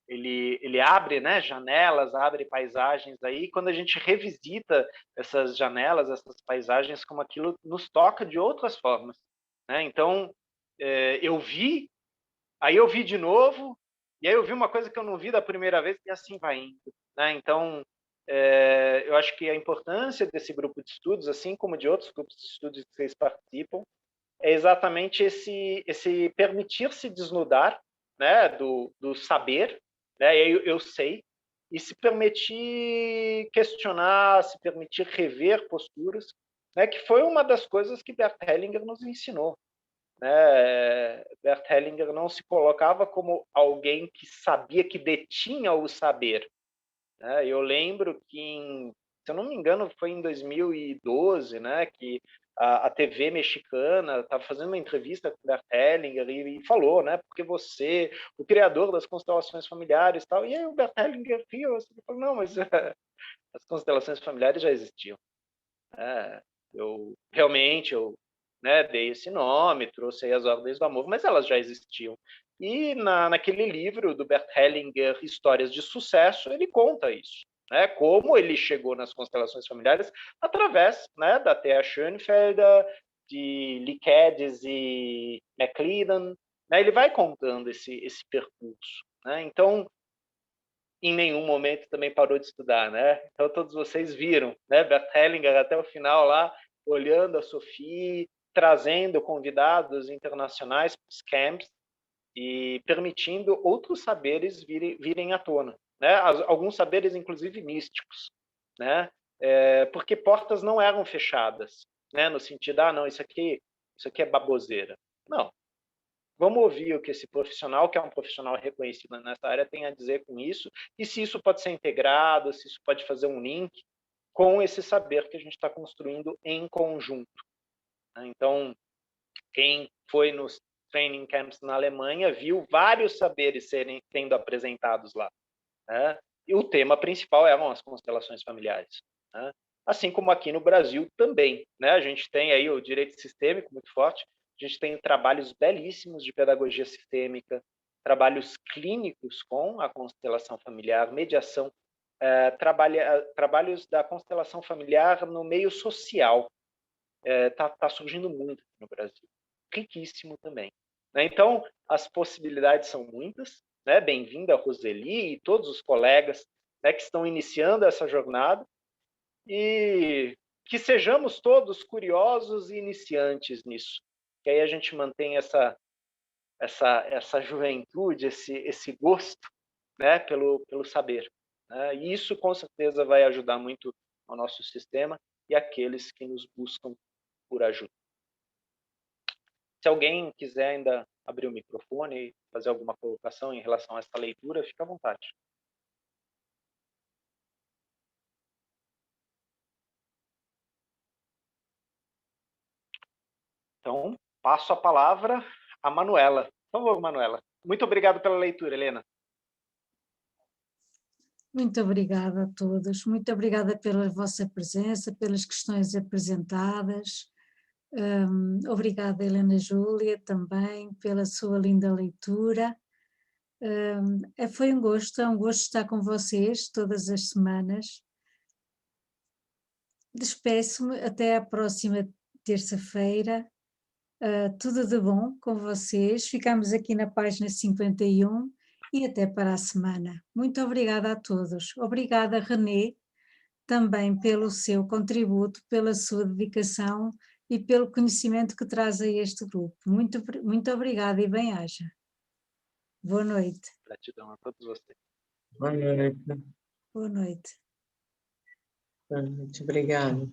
ele abre, né, janelas, abre paisagens aí. Quando a gente revisita essas janelas, essas paisagens, como aquilo nos toca de outras formas, né? Então, eu vi, aí eu vi de novo, e aí eu vi uma coisa que eu não vi da primeira vez, e assim vai indo. Né? Então, eu acho que a importância desse grupo de estudos, assim como de outros grupos de estudos que vocês participam, é exatamente esse permitir-se desnudar, né, do saber, né, eu sei, e se permitir questionar, se permitir rever posturas, né, que foi uma das coisas que Bert Hellinger nos ensinou. Né? Bert Hellinger não se colocava como alguém que sabia, que detinha o saber. Né? Eu lembro que, se eu não me engano, foi em 2012, né, que a TV mexicana estava fazendo uma entrevista com Bert Hellinger e falou, né, porque você, o criador das constelações familiares, tal. E aí o Bert Hellinger riu, assim, falou, não, mas as constelações familiares já existiam. Eu realmente né, dei esse nome, trouxe aí as ordens do amor, mas elas já existiam. E naquele livro do Bert Hellinger, Histórias de Sucesso, ele conta isso, né, como ele chegou nas constelações familiares através, né, da Thea Schoenfelder, de Liquedes e McLeod, né? Ele vai contando esse percurso, né? Então, em nenhum momento também parou de estudar, né? Então, todos vocês viram, né? Bert Hellinger até o final lá, olhando a Sophie, trazendo convidados internacionais para os camps e permitindo outros saberes virem à tona, né? Alguns saberes, inclusive, místicos, né? Porque portas não eram fechadas, né? No sentido, não, isso aqui é baboseira. Não. Vamos ouvir o que esse profissional, que é um profissional reconhecido nessa área, tem a dizer com isso, e se isso pode ser integrado, se isso pode fazer um link com esse saber que a gente está construindo em conjunto. Então, quem foi nos training camps na Alemanha viu vários saberes sendo apresentados lá, né? E o tema principal eram as constelações familiares, né? Assim como aqui no Brasil também, né? A gente tem aí o direito sistêmico muito forte, a gente tem trabalhos belíssimos de pedagogia sistêmica, trabalhos clínicos com a constelação familiar, mediação, trabalhos da constelação familiar no meio social. Tá surgindo muito no Brasil, riquíssimo também, né? Então, as possibilidades são muitas, né? Bem-vinda, Roseli e todos os colegas, né, que estão iniciando essa jornada, e que sejamos todos curiosos e iniciantes nisso, que aí a gente mantém essa juventude, esse gosto, né, pelo saber, né? E isso com certeza vai ajudar muito ao nosso sistema e aqueles que nos buscam por ajuda. Se alguém quiser ainda abrir o microfone e fazer alguma colocação em relação a essa leitura, fica à vontade. Então, passo a palavra a Manuela. Por favor, Manuela. Muito obrigado pela leitura, Helena. Muito obrigada a todos, muito obrigada pela vossa presença, pelas questões apresentadas. Obrigada, Helena Júlia, também pela sua linda leitura. Foi um gosto, é um gosto estar com vocês todas as semanas. Despeço-me até à próxima terça-feira. Tudo de bom com vocês. Ficamos aqui na página 51 e até para a semana. Muito obrigada a todos. Obrigada, René, também pelo seu contributo, pela sua dedicação e pelo conhecimento que traz a este grupo. Muito, muito obrigada e bem-aja. Boa noite. Gratidão a todos vocês. Boa noite. Boa noite. Boa noite, obrigada.